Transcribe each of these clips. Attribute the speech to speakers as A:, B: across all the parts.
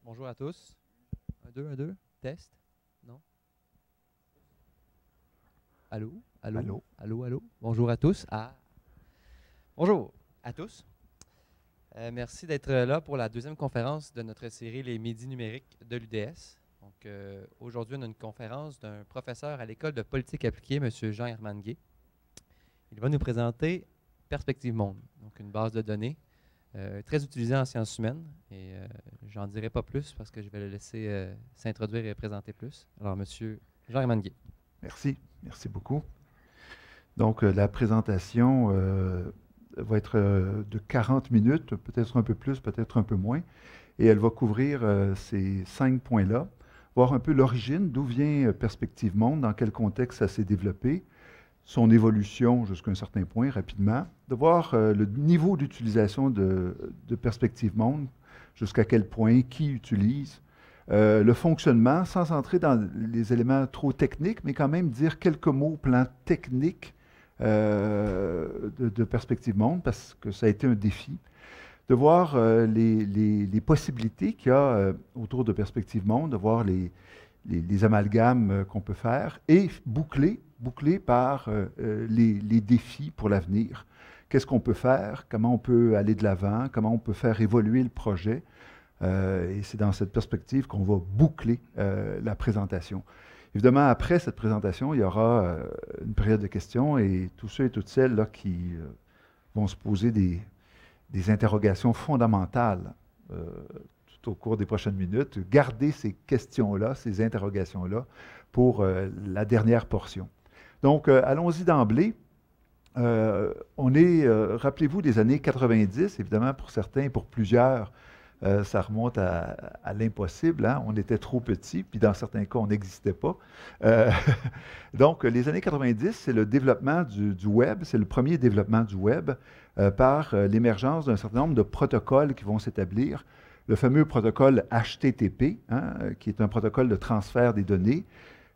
A: Bonjour à tous. Un, deux. Test? Non? Allô? Allô?
B: Allô?
A: Allô? Allô? Bonjour à tous. Bonjour à tous. Merci d'être là pour la deuxième conférence de notre série Les Midis numériques de l'UDS. Donc, aujourd'hui, on a une conférence d'un professeur à l'École de politique appliquée, M. Jean-Herman Gay. Il va nous présenter Perspective Monde, donc une base de données très utilisée en sciences humaines. Et j'en dirai pas plus parce que je vais le laisser s'introduire et présenter plus. Alors, M. Jean-Herman Gay.
B: Merci, merci beaucoup. Donc, la présentation va être de 40 minutes, peut-être un peu plus, peut-être un peu moins, et elle va couvrir ces 5 points-là, voir un peu l'origine, d'où vient Perspective Monde, dans quel contexte ça s'est développé, son évolution jusqu'à un certain point, rapidement, de voir le niveau d'utilisation de Perspective Monde, jusqu'à quel point, qui utilise, le fonctionnement, sans entrer dans les éléments trop techniques, mais quand même dire quelques mots au plan technique de Perspective Monde, parce que ça a été un défi, de voir les possibilités qu'il y a autour de Perspective Monde, de voir les amalgames qu'on peut faire, et boucler par les défis pour l'avenir. Qu'est-ce qu'on peut faire? Comment on peut aller de l'avant? Comment on peut faire évoluer le projet? Et c'est dans cette perspective qu'on va boucler la présentation. Évidemment, après cette présentation, il y aura une période de questions et tous ceux et toutes celles là, qui vont se poser des interrogations fondamentales tout au cours des prochaines minutes. Gardez ces questions-là, ces interrogations-là pour la dernière portion. Donc, allons-y d'emblée. Rappelez-vous des années 90, évidemment, pour certains et pour plusieurs, ça remonte à l'impossible. Hein? On était trop petits, puis dans certains cas, on n'existait pas. Euh, donc, les années 90, c'est le développement du web, c'est le premier développement du web par l'émergence d'un certain nombre de protocoles qui vont s'établir. Le fameux protocole HTTP, hein, qui est un protocole de transfert des données.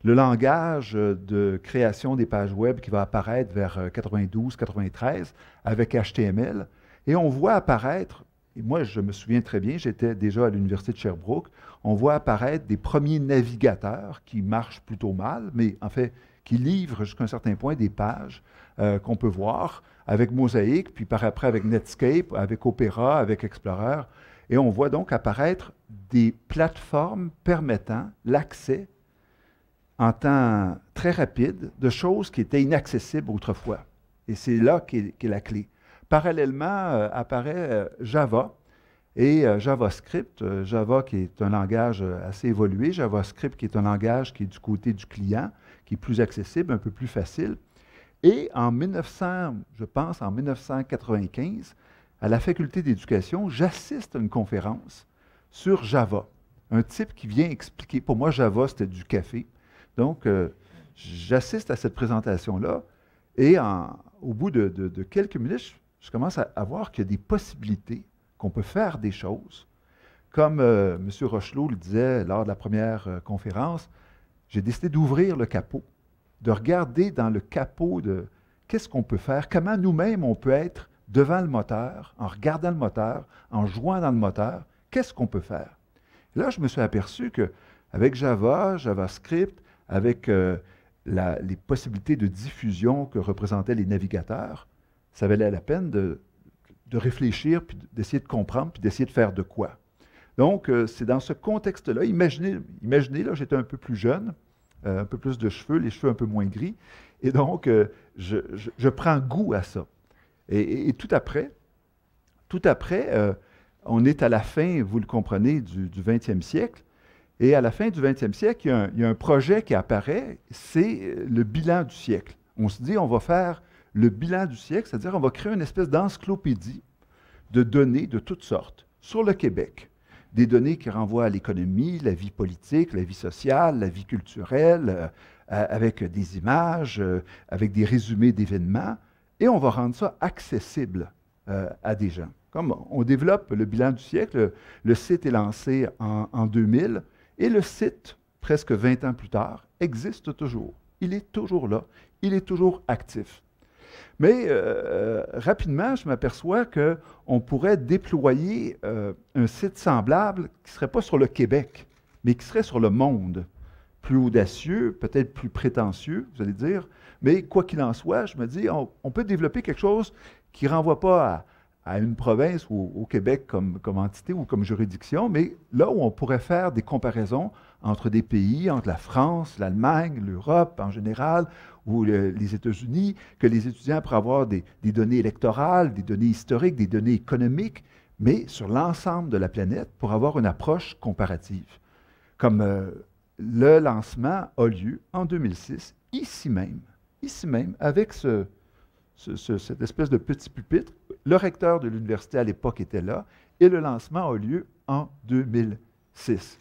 B: Le langage de création des pages web qui va apparaître vers 92-93 avec HTML. Et on voit apparaître, et moi je me souviens très bien, j'étais déjà à l'Université de Sherbrooke, on voit apparaître des premiers navigateurs qui marchent plutôt mal, mais en fait qui livrent jusqu'à un certain point des pages qu'on peut voir avec Mosaic, puis par après avec Netscape, avec Opera, avec Explorer. Et on voit donc apparaître des plateformes permettant l'accès en temps très rapide de choses qui étaient inaccessibles autrefois. Et c'est là qu'est la clé. Parallèlement, apparaît Java et JavaScript. Java qui est un langage assez évolué, JavaScript qui est un langage qui est du côté du client, qui est plus accessible, un peu plus facile. Et en 1900, je pense, en 1995, à la faculté d'éducation, j'assiste à une conférence sur Java. Un type qui vient expliquer, pour moi, Java, c'était du café. Donc, j'assiste à cette présentation-là et au bout de quelques minutes, je commence à voir qu'il y a des possibilités, qu'on peut faire des choses. Comme M. Rochelot le disait lors de la première conférence, j'ai décidé d'ouvrir le capot, de regarder dans le capot de qu'est-ce qu'on peut faire, comment nous-mêmes on peut être devant le moteur, en regardant le moteur, en jouant dans le moteur, qu'est-ce qu'on peut faire? Et là, je me suis aperçu qu'avec Java, JavaScript, avec les possibilités de diffusion que représentaient les navigateurs, ça valait la peine de réfléchir, puis d'essayer de comprendre, puis d'essayer de faire de quoi. Donc, c'est dans ce contexte-là, imaginez là, j'étais un peu plus jeune, un peu plus de cheveux, les cheveux un peu moins gris, et donc, je prends goût à ça. Et tout après, on est à la fin, vous le comprenez, du 20e siècle. Et à la fin du 20e siècle, il y a un projet qui apparaît, c'est le bilan du siècle. On se dit, on va faire le bilan du siècle, c'est-à-dire on va créer une espèce d'encyclopédie de données de toutes sortes sur le Québec. Des données qui renvoient à l'économie, la vie politique, la vie sociale, la vie culturelle, avec des images, avec des résumés d'événements. Et on va rendre ça accessible à des gens. Comme on développe le bilan du siècle, le site est lancé en 2000 et le site, presque 20 ans plus tard, existe toujours. Il est toujours là, il est toujours actif. Mais rapidement, je m'aperçois qu'on pourrait déployer un site semblable qui ne serait pas sur le Québec, mais qui serait sur le monde. Plus audacieux, peut-être plus prétentieux, vous allez dire. Mais quoi qu'il en soit, je me dis, on peut développer quelque chose qui ne renvoie pas à une province ou au Québec comme entité ou comme juridiction, mais là où on pourrait faire des comparaisons entre des pays, entre la France, l'Allemagne, l'Europe en général, ou les États-Unis, que les étudiants pourraient avoir des données électorales, des données historiques, des données économiques, mais sur l'ensemble de la planète pour avoir une approche comparative. Comme le lancement a lieu en 2006, ici même, avec cette espèce de petit pupitre. Le recteur de l'université à l'époque était là, et le lancement a lieu en 2006.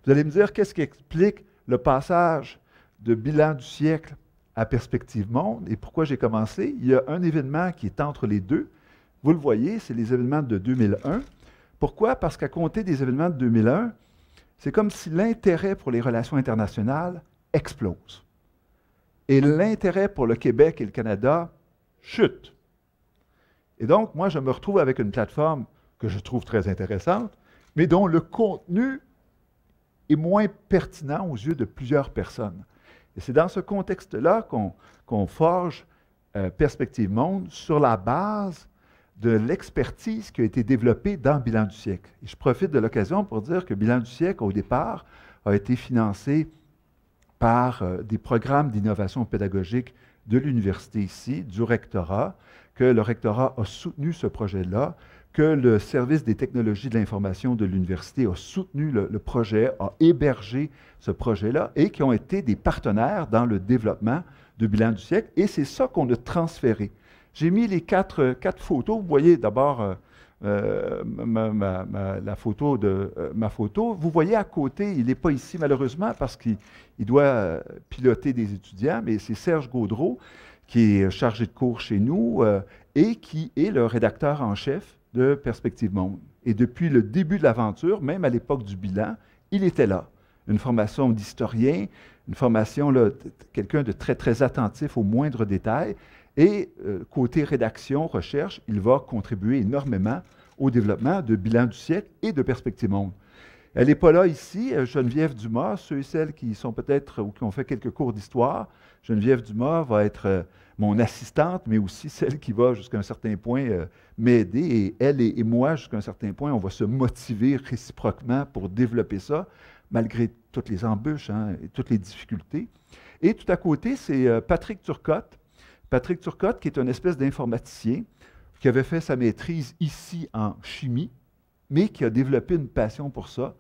B: Vous allez me dire, qu'est-ce qui explique le passage de bilan du siècle à Perspective Monde et pourquoi j'ai commencé? Il y a un événement qui est entre les deux. Vous le voyez, c'est les événements de 2001. Pourquoi? Parce qu'à compter des événements de 2001, c'est comme si l'intérêt pour les relations internationales explose. Et l'intérêt pour le Québec et le Canada chute. Et donc, moi, je me retrouve avec une plateforme que je trouve très intéressante, mais dont le contenu est moins pertinent aux yeux de plusieurs personnes. Et c'est dans ce contexte-là qu'on forge Perspective Monde sur la base de l'expertise qui a été développée dans Bilan du siècle. Et je profite de l'occasion pour dire que Bilan du siècle, au départ, a été financé par des programmes d'innovation pédagogique de l'université ici, du rectorat, que le rectorat a soutenu ce projet-là, que le service des technologies de l'information de l'université a soutenu le projet, a hébergé ce projet-là et qui ont été des partenaires dans le développement de Bilan du siècle. Et c'est ça qu'on a transféré. J'ai mis les quatre photos. Vous voyez d'abord la photo de ma photo. Vous voyez à côté, il n'est pas ici malheureusement parce qu'il doit piloter des étudiants, mais c'est Serge Gaudreau qui est chargé de cours chez nous et qui est le rédacteur en chef de Perspective Monde. Et depuis le début de l'aventure, même à l'époque du bilan, il était là. Une formation d'historien, une formation, quelqu'un de très, très attentif aux moindres détails. Et côté rédaction, recherche, il va contribuer énormément au développement de Bilan du siècle et de Perspective Monde. Elle n'est pas là ici, Geneviève Dumas, ceux et celles qui sont peut-être ou qui ont fait quelques cours d'histoire. Geneviève Dumas va être mon assistante, mais aussi celle qui va jusqu'à un certain point m'aider. Et elle et moi, jusqu'à un certain point, on va se motiver réciproquement pour développer ça, malgré toutes les embûches et toutes les difficultés. Et tout à côté, c'est Patrick Turcotte. Patrick Turcotte, qui est une espèce d'informaticien, qui avait fait sa maîtrise ici en chimie, mais qui a développé une passion pour ça,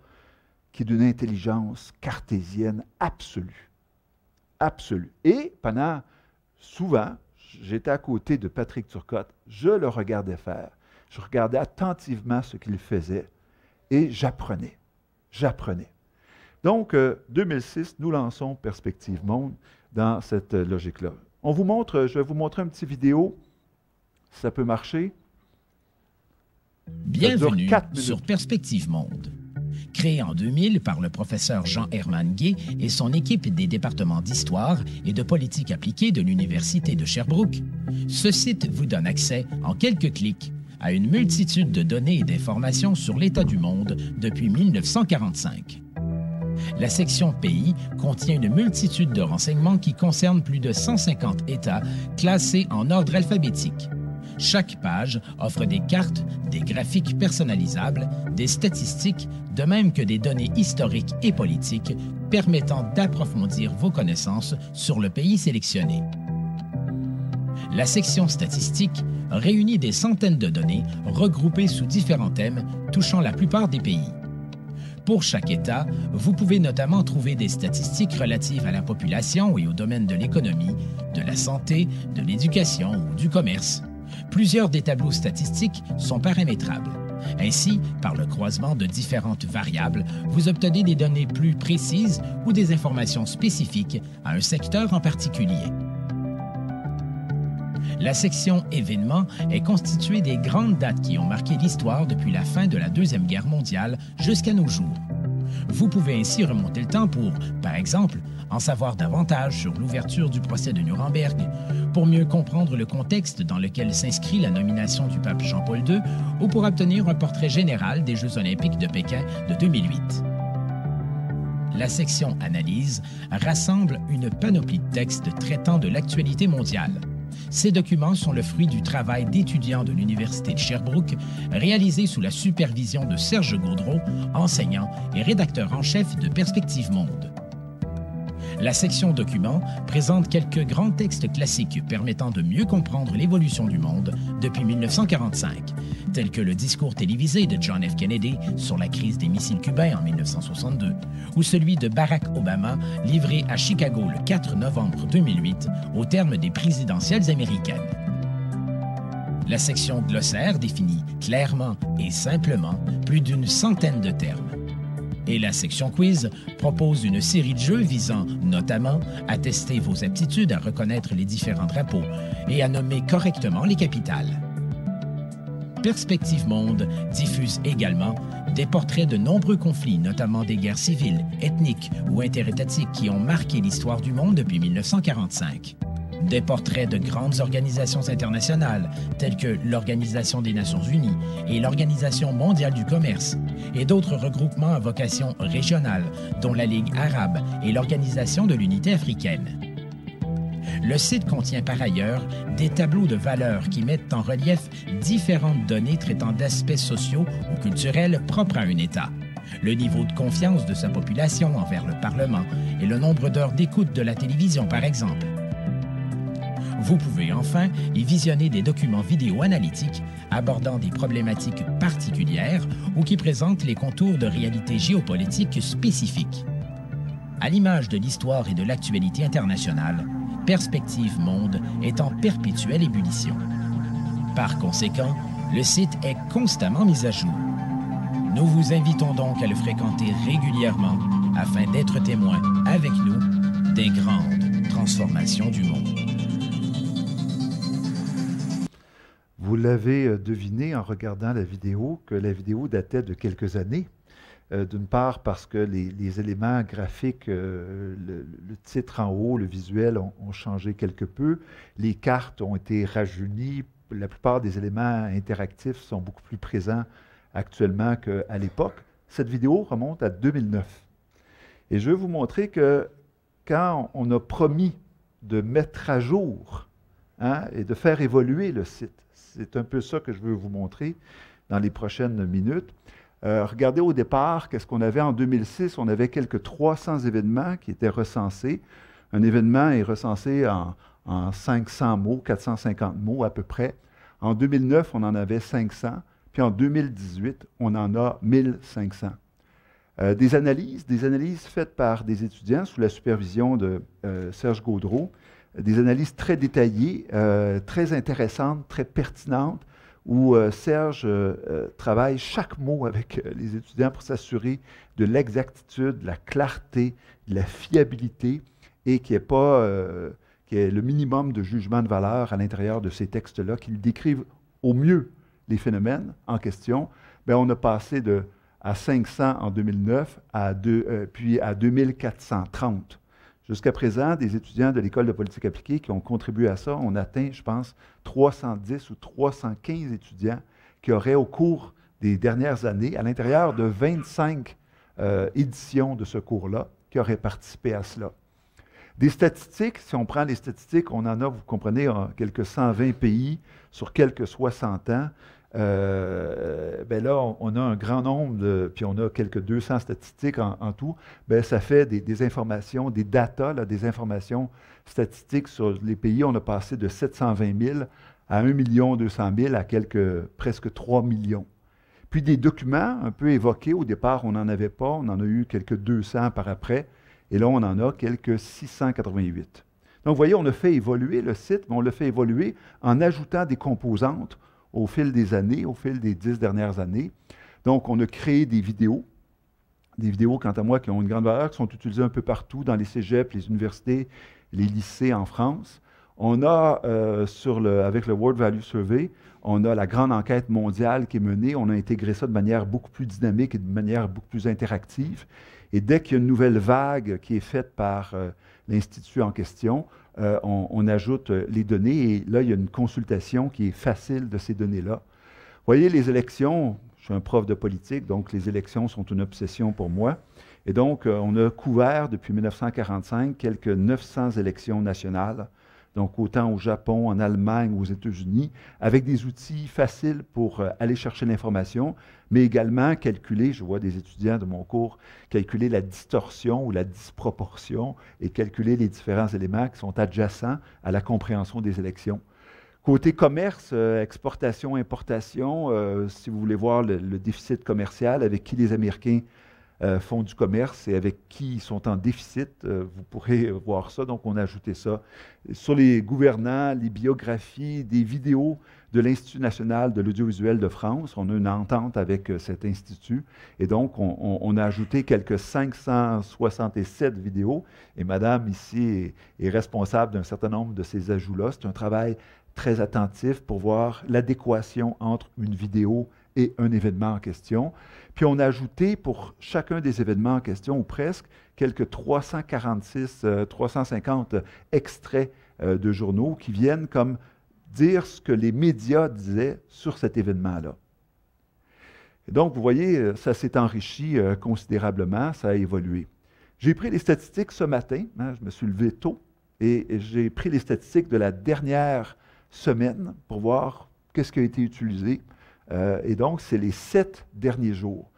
B: qui est d'une intelligence cartésienne absolue. Absolue. Et souvent, j'étais à côté de Patrick Turcotte, je le regardais faire, je regardais attentivement ce qu'il faisait et j'apprenais. Donc, 2006, nous lançons Perspective Monde dans cette logique-là. Je vais vous montrer une petite vidéo, si ça peut marcher.
C: Bienvenue sur Perspective Monde. Créé en 2000 par le professeur Jean-Hermann Gay et son équipe des départements d'histoire et de politique appliquée de l'Université de Sherbrooke, ce site vous donne accès, en quelques clics, à une multitude de données et d'informations sur l'état du monde depuis 1945. La section Pays contient une multitude de renseignements qui concernent plus de 150 États classés en ordre alphabétique. Chaque page offre des cartes, des graphiques personnalisables, des statistiques, de même que des données historiques et politiques permettant d'approfondir vos connaissances sur le pays sélectionné. La section Statistique réunit des centaines de données regroupées sous différents thèmes touchant la plupart des pays. Pour chaque État, vous pouvez notamment trouver des statistiques relatives à la population et au domaine de l'économie, de la santé, de l'éducation ou du commerce. Plusieurs des tableaux statistiques sont paramétrables. Ainsi, par le croisement de différentes variables, vous obtenez des données plus précises ou des informations spécifiques à un secteur en particulier. La section Événements est constituée des grandes dates qui ont marqué l'histoire depuis la fin de la Deuxième Guerre mondiale jusqu'à nos jours. Vous pouvez ainsi remonter le temps pour, par exemple, en savoir davantage sur l'ouverture du procès de Nuremberg, pour mieux comprendre le contexte dans lequel s'inscrit la nomination du pape Jean-Paul II ou pour obtenir un portrait général des Jeux olympiques de Pékin de 2008. La section Analyse rassemble une panoplie de textes traitant de l'actualité mondiale. Ces documents sont le fruit du travail d'étudiants de l'Université de Sherbrooke, réalisé sous la supervision de Serge Gaudreau, enseignant et rédacteur en chef de Perspective Monde. La section Documents présente quelques grands textes classiques permettant de mieux comprendre l'évolution du monde depuis 1945, tels que le discours télévisé de John F. Kennedy sur la crise des missiles cubains en 1962, ou celui de Barack Obama livré à Chicago le 4 novembre 2008 au terme des présidentielles américaines. La section Glossaire définit clairement et simplement plus d'une centaine de termes. Et la section Quiz propose une série de jeux visant notamment à tester vos aptitudes à reconnaître les différents drapeaux et à nommer correctement les capitales. Perspective Monde diffuse également des portraits de nombreux conflits, notamment des guerres civiles, ethniques ou interétatiques qui ont marqué l'histoire du monde depuis 1945. Des portraits de grandes organisations internationales telles que l'Organisation des Nations Unies et l'Organisation mondiale du commerce et d'autres regroupements à vocation régionale dont la Ligue arabe et l'Organisation de l'unité africaine. Le site contient par ailleurs des tableaux de valeurs qui mettent en relief différentes données traitant d'aspects sociaux ou culturels propres à un État, le niveau de confiance de sa population envers le Parlement et le nombre d'heures d'écoute de la télévision par exemple. Vous pouvez enfin y visionner des documents vidéo analytiques abordant des problématiques particulières ou qui présentent les contours de réalités géopolitiques spécifiques. À l'image de l'histoire et de l'actualité internationale, Perspective Monde est en perpétuelle ébullition. Par conséquent, le site est constamment mis à jour. Nous vous invitons donc à le fréquenter régulièrement afin d'être témoin avec nous des grandes transformations du monde.
B: Vous l'avez deviné en regardant la vidéo, que la vidéo datait de quelques années. D'une part parce que les éléments graphiques, le titre en haut, le visuel ont changé quelque peu. Les cartes ont été rajeunies. La plupart des éléments interactifs sont beaucoup plus présents actuellement qu'à l'époque. Cette vidéo remonte à 2009. Et je vais vous montrer que quand on a promis de mettre à jour et de faire évoluer le site, c'est un peu ça que je veux vous montrer dans les prochaines minutes. Regardez au départ, qu'est-ce qu'on avait en 2006? On avait quelques 300 événements qui étaient recensés. Un événement est recensé en 500 mots, 450 mots à peu près. En 2009, on en avait 500. Puis en 2018, on en a 1500. Des analyses faites par des étudiants sous la supervision de Serge Gaudreau, des analyses très détaillées, très intéressantes, très pertinentes, où Serge travaille chaque mot avec les étudiants pour s'assurer de l'exactitude, de la clarté, de la fiabilité, et qu'il n'y ait le minimum de jugement de valeur à l'intérieur de ces textes-là, qu'ils décrivent au mieux les phénomènes en question. Bien, on a passé à 500 en 2009, puis à 2430. Jusqu'à présent, des étudiants de l'École de politique appliquée qui ont contribué à ça, on atteint, je pense, 310 ou 315 étudiants qui auraient, au cours des dernières années, à l'intérieur de 25 éditions de ce cours-là, qui auraient participé à cela. Des statistiques, si on prend les statistiques, on en a, vous comprenez, quelques 120 pays sur quelques 60 ans. Ben là, on a un grand nombre, puis on a quelques 200 statistiques en tout. Ben, ça fait des informations, des datas, là, des informations statistiques sur les pays. On a passé de 720 000 à 1 200 000 à presque 3 millions. Puis des documents un peu évoqués. Au départ, on n'en avait pas. On en a eu quelques 200 par après. Et là, on en a quelques 688. Donc, vous voyez, on a fait évoluer le site, mais on l'a fait évoluer en ajoutant des composantes au fil des années, au fil des 10 dernières années. Donc, on a créé des vidéos, quant à moi, qui ont une grande valeur, qui sont utilisées un peu partout dans les cégeps, les universités, les lycées en France. On a, avec le World Value Survey, on a la grande enquête mondiale qui est menée. On a intégré ça de manière beaucoup plus dynamique et de manière beaucoup plus interactive. Et dès qu'il y a une nouvelle vague qui est faite par l'Institut en question, on ajoute les données. Et là, il y a une consultation qui est facile de ces données-là. Vous voyez, les élections, je suis un prof de politique, donc les élections sont une obsession pour moi. Et donc, on a couvert depuis 1945 quelques 900 élections nationales, donc autant au Japon, en Allemagne, aux États-Unis, avec des outils faciles pour aller chercher l'information, mais également calculer, je vois des étudiants de mon cours, calculer la distorsion ou la disproportion et calculer les différents éléments qui sont adjacents à la compréhension des élections. Côté commerce, exportation, importation, si vous voulez voir le déficit commercial, avec qui les Américains font du commerce et avec qui ils sont en déficit, vous pourrez voir ça. Donc, on a ajouté ça. Sur les gouvernants, les biographies, des vidéos de l'Institut national de l'audiovisuel de France. On a une entente avec cet institut. Et donc, on a ajouté quelques 567 vidéos. Et Madame, ici, est responsable d'un certain nombre de ces ajouts-là. C'est un travail très attentif pour voir l'adéquation entre une vidéo et un événement en question. Puis on a ajouté pour chacun des événements en question, ou presque, quelques 350 extraits de journaux qui viennent comme dire ce que les médias disaient sur cet événement-là. Et donc, vous voyez, ça s'est enrichi considérablement, ça a évolué. J'ai pris les statistiques ce matin, hein, je me suis levé tôt, et j'ai pris les statistiques de la dernière semaine pour voir qu'est-ce qui a été utilisé. Et donc, c'est les 7 derniers jours.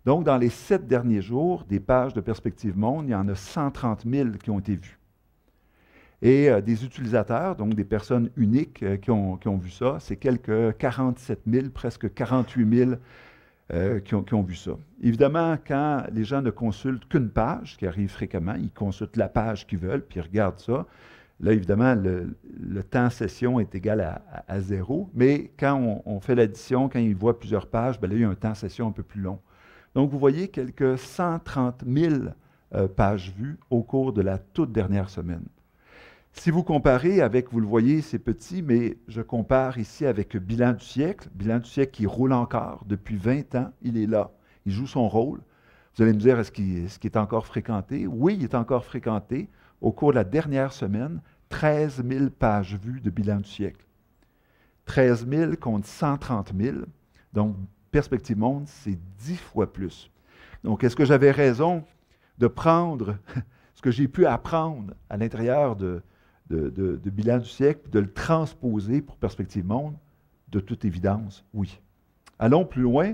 B: Donc, dans les 7 derniers jours, des pages de Perspective Monde, il y en a 130 000 qui ont été vues. Et des utilisateurs, donc des personnes uniques qui ont vu ça, c'est quelques 47 000, presque 48 000 qui ont vu ça. Évidemment, quand les gens ne consultent qu'une page, ce qui arrive fréquemment, ils consultent la page qu'ils veulent, puis ils regardent ça. Là, évidemment, le temps session est égal à 0, mais quand on fait l'addition, quand ils voient plusieurs pages, bien là, il y a un temps session un peu plus long. Donc, vous voyez quelques 130 000 pages vues au cours de la toute dernière semaine. Si vous comparez avec, vous le voyez, c'est petit, mais je compare ici avec Bilan du siècle qui roule encore depuis 20 ans, il est là, il joue son rôle. Vous allez me dire, est-ce qu'il est encore fréquenté? Oui, il est encore fréquenté. Au cours de la dernière semaine, 13 000 pages vues de Bilan du siècle. 13 000 contre 130 000. Donc, Perspective Monde, c'est 10 fois plus. Donc, est-ce que j'avais raison de prendre ce que j'ai pu apprendre à l'intérieur de Bilan du siècle, de le transposer pour Perspective Monde? De toute évidence, oui. Allons plus loin.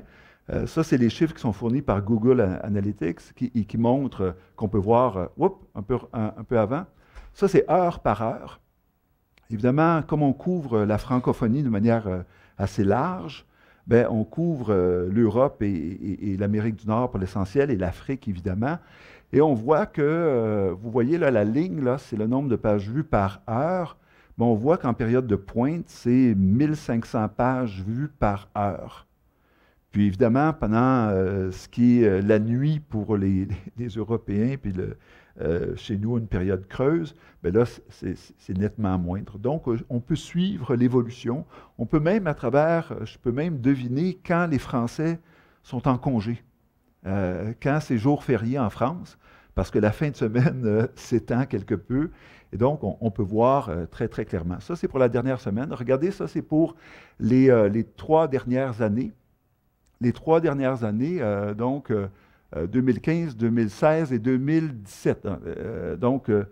B: Ça, c'est les chiffres qui sont fournis par Google Analytics qui montrent qu'on peut voir un peu avant. Ça, c'est heure par heure. Évidemment, comme on couvre la francophonie de manière assez large, bien, on couvre l'Europe et l'Amérique du Nord pour l'essentiel, et l'Afrique, évidemment. Et on voit que, vous voyez là, la ligne, là, c'est le nombre de pages vues par heure. Mais on voit qu'en période de pointe, c'est 1500 pages vues par heure. Puis évidemment, pendant ce qui est la nuit pour les Européens, puis chez nous, une période creuse, bien là, c'est nettement moindre. Donc, on peut suivre l'évolution. On peut même, je peux même deviner quand les Français sont en congé, quand c'est jour férié en France, parce que la fin de semaine s'étend quelque peu. Et donc, on peut voir très, très clairement. Ça, c'est pour la dernière semaine. Regardez, ça, c'est pour les 3 dernières années. Les 3 dernières années, donc 2015, 2016 et 2017. Donc, là,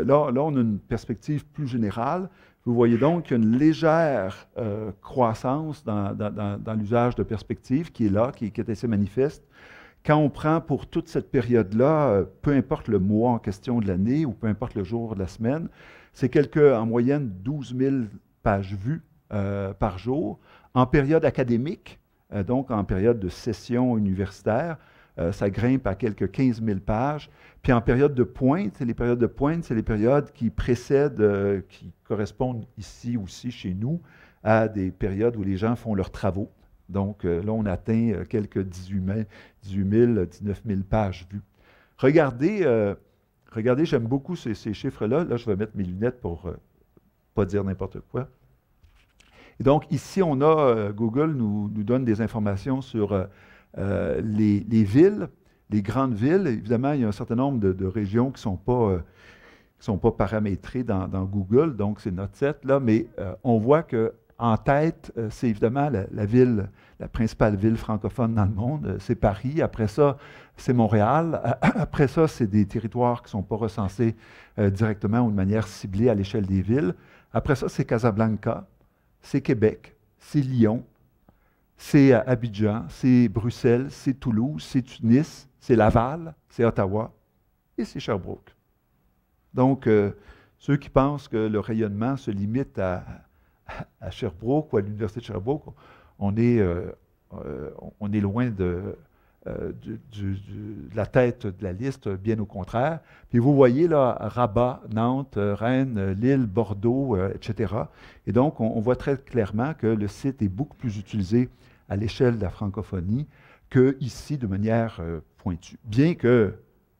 B: on a une perspective plus générale. Vous voyez donc qu'il y a une légère croissance dans l'usage de perspective qui est là, qui est assez manifeste. Quand on prend pour toute cette période-là, peu importe le mois en question de l'année ou peu importe le jour de la semaine, c'est en moyenne 12 000 pages vues par jour. En période académique, donc en période de session universitaire, ça grimpe à quelques 15 000 pages. Puis en période de pointe, les périodes de pointe, c'est les périodes qui précèdent, qui correspondent ici aussi chez nous, à des périodes où les gens font leurs travaux. Donc là, on atteint quelques 18 000, 19 000 pages vues. Regardez, j'aime beaucoup ces chiffres-là. Là, je vais mettre mes lunettes pour pas dire n'importe quoi. Et donc, ici, on a, Google nous donne des informations sur les villes, les grandes villes. Évidemment, il y a un certain nombre de régions qui ne sont pas paramétrées dans Google, donc c'est notre set, là, mais on voit qu'en tête, c'est évidemment la principale ville francophone dans le monde, c'est Paris. Après ça, c'est Montréal. Après ça, c'est des territoires qui ne sont pas recensés directement ou de manière ciblée à l'échelle des villes. Après ça, c'est Casablanca, c'est Québec, c'est Lyon, c'est Abidjan, c'est Bruxelles, c'est Toulouse, c'est Tunis, c'est Laval, c'est Ottawa et c'est Sherbrooke. Donc, ceux qui pensent que le rayonnement se limite à Sherbrooke ou à l'Université de Sherbrooke, on est loin de la tête de la liste, bien au contraire. Puis vous voyez là, Rabat, Nantes, Rennes, Lille, Bordeaux, etc. Et donc, on voit très clairement que le site est beaucoup plus utilisé à l'échelle de la francophonie qu'ici de manière pointue. Bien que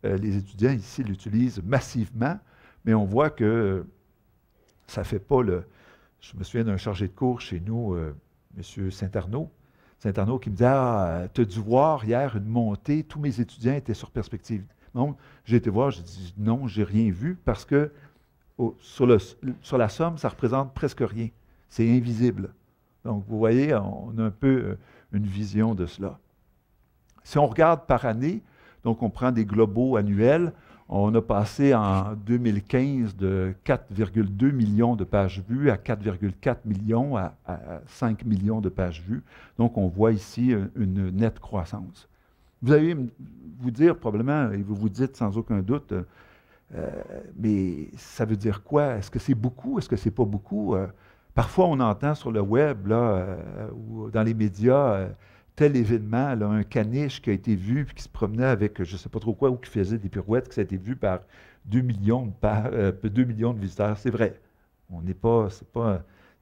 B: les étudiants ici l'utilisent massivement, mais on voit que ça ne fait pas le... Je me souviens d'un chargé de cours chez nous, M. Saint-Arnaud, qui me dit « Ah, tu as dû voir hier une montée, tous mes étudiants étaient sur perspective. » Donc, j'ai été voir, j'ai dit « Non, je n'ai rien vu parce que sur la somme, ça représente presque rien. C'est invisible. » Donc, vous voyez, on a un peu une vision de cela. Si on regarde par année, donc on prend des globaux annuels, on a passé en 2015 de 4,2 millions de pages vues à 4,4 millions à 5 millions de pages vues. Donc, on voit ici une nette croissance. Vous allez vous dire probablement, et vous vous dites sans aucun doute, mais ça veut dire quoi? Est-ce que c'est beaucoup? Est-ce que c'est pas beaucoup? Parfois, on entend sur le web là, ou dans les médias tel événement, là, un caniche qui a été vu puis qui se promenait avec je ne sais pas trop quoi ou qui faisait des pirouettes, qui a été vu par 2 millions de visiteurs. C'est vrai. On n'est pas,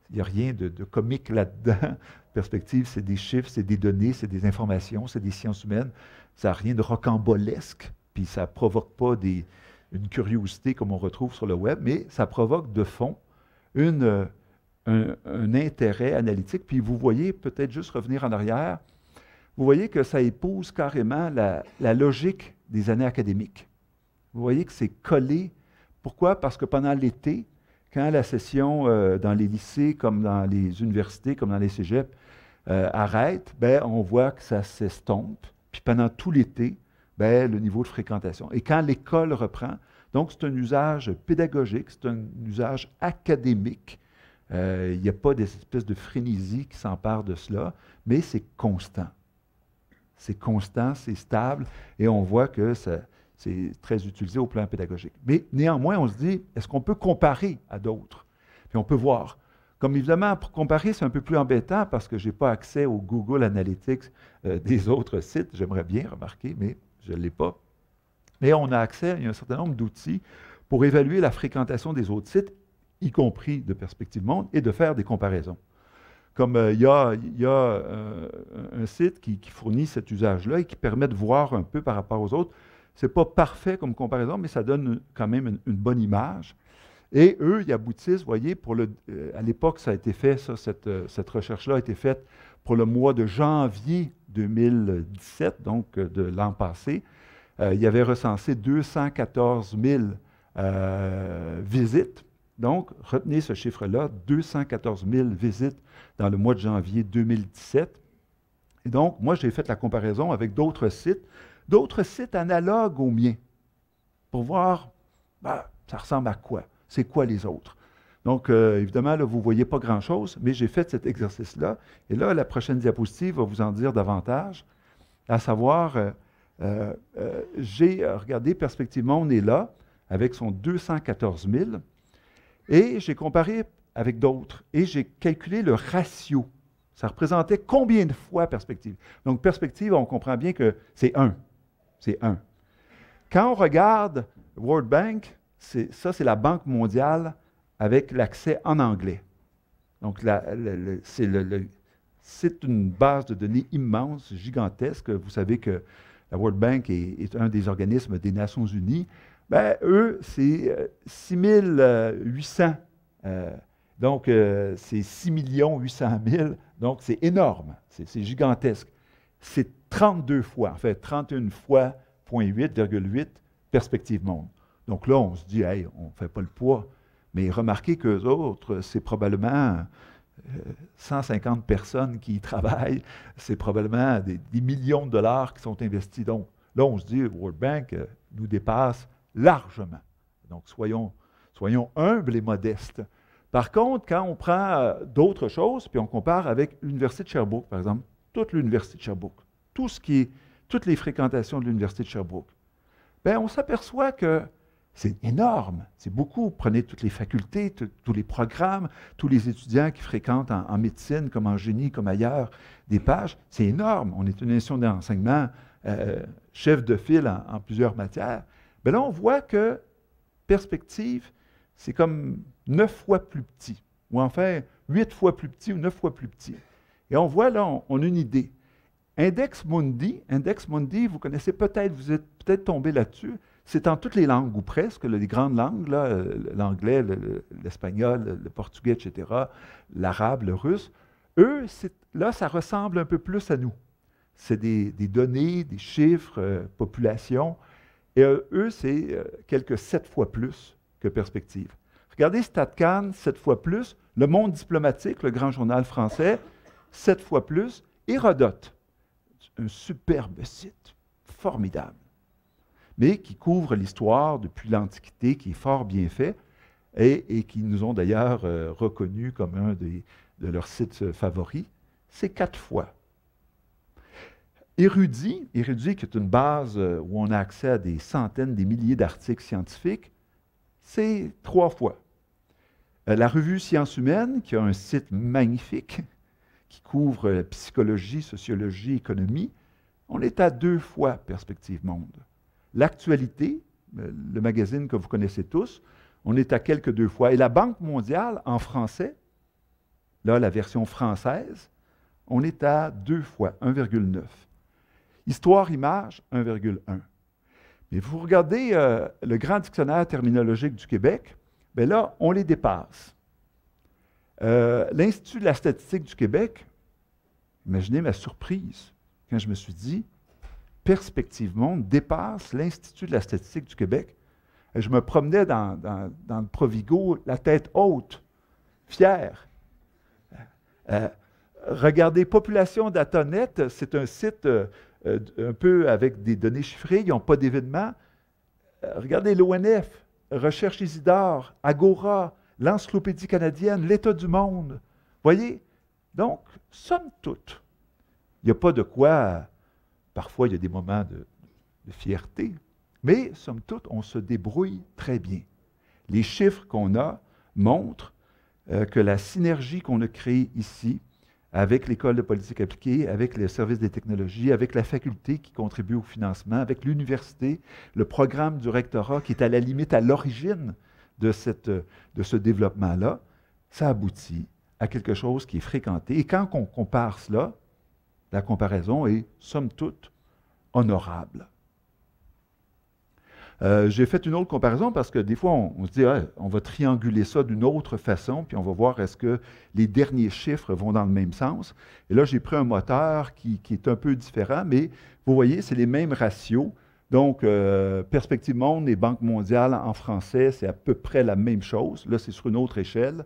B: il n'y a rien de comique là-dedans. Perspective, c'est des chiffres, c'est des données, c'est des informations, c'est des sciences humaines. Ça n'a rien de rocambolesque, puis ça ne provoque pas une curiosité comme on retrouve sur le web, mais ça provoque de fond un intérêt analytique. Puis vous voyez, peut-être juste revenir en arrière, vous voyez que ça épouse carrément la logique des années académiques. Vous voyez que c'est collé. Pourquoi? Parce que pendant l'été, quand la session dans les lycées, comme dans les universités, comme dans les cégeps, arrête, ben, on voit que ça s'estompe. Puis pendant tout l'été, ben, le niveau de fréquentation. Et quand l'école reprend, donc c'est un usage pédagogique, c'est un usage académique. Il n'y a pas des espèces de frénésie qui s'emparent de cela, mais c'est constant. C'est constant, c'est stable, et on voit que c'est très utilisé au plan pédagogique. Mais néanmoins, on se dit, est-ce qu'on peut comparer à d'autres? Puis on peut voir. Comme évidemment, pour comparer, c'est un peu plus embêtant parce que je n'ai pas accès au Google Analytics des autres sites. J'aimerais bien remarquer, mais je ne l'ai pas. Mais on a accès à un certain nombre d'outils pour évaluer la fréquentation des autres sites, y compris de Perspective Monde, et de faire des comparaisons. Comme il y a un site qui fournit cet usage-là et qui permet de voir un peu par rapport aux autres. Ce n'est pas parfait comme comparaison, mais ça donne quand même une bonne image. Et eux, ils aboutissent, vous voyez, à l'époque, ça a été fait, cette recherche-là a été faite pour le mois de janvier 2017, donc de l'an passé. Il y avait recensé 214 000 visites. Donc, retenez ce chiffre-là, 214 000 visites dans le mois de janvier 2017. Et donc, moi, j'ai fait la comparaison avec d'autres sites analogues aux miens, pour voir, ça ressemble à quoi? C'est quoi les autres? Donc, évidemment, là, vous ne voyez pas grand-chose, mais j'ai fait cet exercice-là. Et là, la prochaine diapositive va vous en dire davantage, à savoir, j'ai regardé, Perspective Monde est là, avec son 214 000, et j'ai comparé avec d'autres, et j'ai calculé le ratio. Ça représentait combien de fois Perspective? Donc, Perspective, on comprend bien que c'est 1. C'est 1. Quand on regarde World Bank, ça, c'est la Banque mondiale avec l'accès en anglais. Donc, c'est une base de données immense, gigantesque. Vous savez que la World Bank est un des organismes des Nations unies. Bien, eux, c'est 6800 Donc, c'est 6 800 000. Donc, c'est énorme. C'est gigantesque. C'est 32 fois, en fait, 31 fois 0,8 Perspective Monde. Donc là, on se dit, hey, on ne fait pas le poids. Mais remarquez qu'eux autres, c'est probablement 150 personnes qui y travaillent. C'est probablement des millions de dollars qui sont investis. Donc là, on se dit, World Bank nous dépasse largement. Donc, soyons humbles et modestes. Par contre, quand on prend d'autres choses, puis on compare avec l'Université de Sherbrooke, par exemple, toute l'Université de Sherbrooke, toutes les fréquentations de l'Université de Sherbrooke, bien, on s'aperçoit que c'est énorme, c'est beaucoup. Prenez toutes les facultés, tous les programmes, tous les étudiants qui fréquentent en médecine, comme en génie, comme ailleurs, des pages, c'est énorme. On est une institution d'enseignement chef de file en plusieurs matières. Bien là, on voit que Perspective, c'est comme 9 fois plus petit, ou enfin 8 fois plus petit ou 9 fois plus petit. Et on voit là, on a une idée. Index Mundi, vous connaissez peut-être, vous êtes peut-être tombé là-dessus, c'est en toutes les langues, ou presque, les grandes langues, l'anglais, l'espagnol, le portugais, etc., l'arabe, le russe. Eux, là, ça ressemble un peu plus à nous. C'est des données, des chiffres, population. Et eux, c'est quelques 7 fois plus que Perspective. Regardez StatCan, 7 fois plus. Le Monde diplomatique, le grand journal français, 7 fois plus. Hérodote, un superbe site, formidable, mais qui couvre l'histoire depuis l'Antiquité, qui est fort bien fait, et qui nous ont d'ailleurs reconnus comme un de leurs sites favoris. C'est 4 fois. Érudit, qui est une base où on a accès à des centaines, des milliers d'articles scientifiques, c'est 3 fois. La revue Sciences humaines, qui a un site magnifique, qui couvre la psychologie, sociologie, économie, on est à 2 fois Perspective Monde. L'actualité, le magazine que vous connaissez tous, on est à quelques 2 fois. Et la Banque mondiale, en français, là, la version française, on est à 2 fois, 1,9. Histoire-image, 1,1. Mais vous regardez le Grand Dictionnaire terminologique du Québec, bien là, on les dépasse. L'Institut de la statistique du Québec, imaginez ma surprise quand je me suis dit, Perspective Monde dépasse l'Institut de la statistique du Québec. Et je me promenais dans le Provigo, la tête haute, fier. Regardez Population Datanet, c'est un site un peu avec des données chiffrées, ils n'ont pas d'événements. Regardez l'ONF, Recherche Isidore, Agora, l'Encyclopédie canadienne, l'État du monde. Voyez? Donc, somme toute, il n'y a pas de quoi, parfois il y a des moments de fierté, mais somme toute, on se débrouille très bien. Les chiffres qu'on a montrent que la synergie qu'on a créée ici, avec l'École de politique appliquée, avec le service des technologies, avec la faculté qui contribue au financement, avec l'université, le programme du rectorat qui est à la limite à l'origine de ce développement-là, ça aboutit à quelque chose qui est fréquenté. Et quand on compare cela, la comparaison est, somme toute, honorable. J'ai fait une autre comparaison parce que des fois, on se dit, ah, on va trianguler ça d'une autre façon, puis on va voir est-ce que les derniers chiffres vont dans le même sens. Et là, j'ai pris un moteur qui est un peu différent, mais vous voyez, c'est les mêmes ratios. Donc, Perspective Monde et Banque mondiale en français, c'est à peu près la même chose. Là, c'est sur une autre échelle.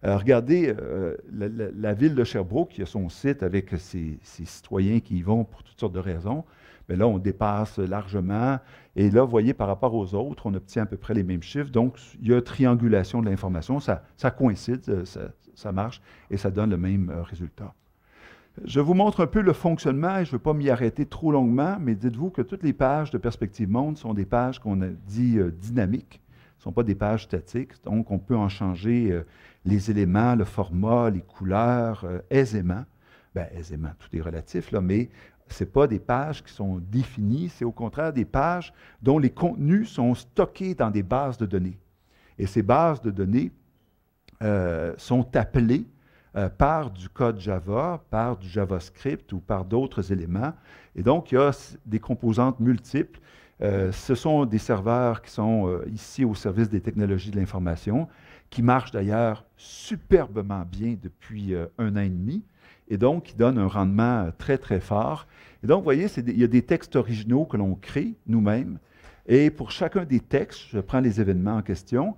B: Regardez, la ville de Sherbrooke, qui a son site avec ses citoyens qui y vont pour toutes sortes de raisons. Mais là, on dépasse largement. Et là, vous voyez, par rapport aux autres, on obtient à peu près les mêmes chiffres. Donc, il y a triangulation de l'information. Ça coïncide, ça marche, et ça donne le même résultat. Je vous montre un peu le fonctionnement, et je ne veux pas m'y arrêter trop longuement, mais dites-vous que toutes les pages de Perspective Monde sont des pages qu'on a dit dynamiques. Ce ne sont pas des pages statiques. Donc, on peut en changer les éléments, le format, les couleurs, aisément. Bien, aisément, tout est relatif, là, mais ce n'est pas des pages qui sont définies, c'est au contraire des pages dont les contenus sont stockés dans des bases de données. Et ces bases de données sont appelées par du code Java, par du JavaScript ou par d'autres éléments. Et donc, il y a des composantes multiples. Ce sont des serveurs qui sont ici au service des technologies de l'information, qui marche d'ailleurs superbement bien depuis 1 an et demi, et donc qui donne un rendement très, très fort. Et donc, vous voyez, il y a des textes originaux que l'on crée nous-mêmes, et pour chacun des textes, je prends les événements en question,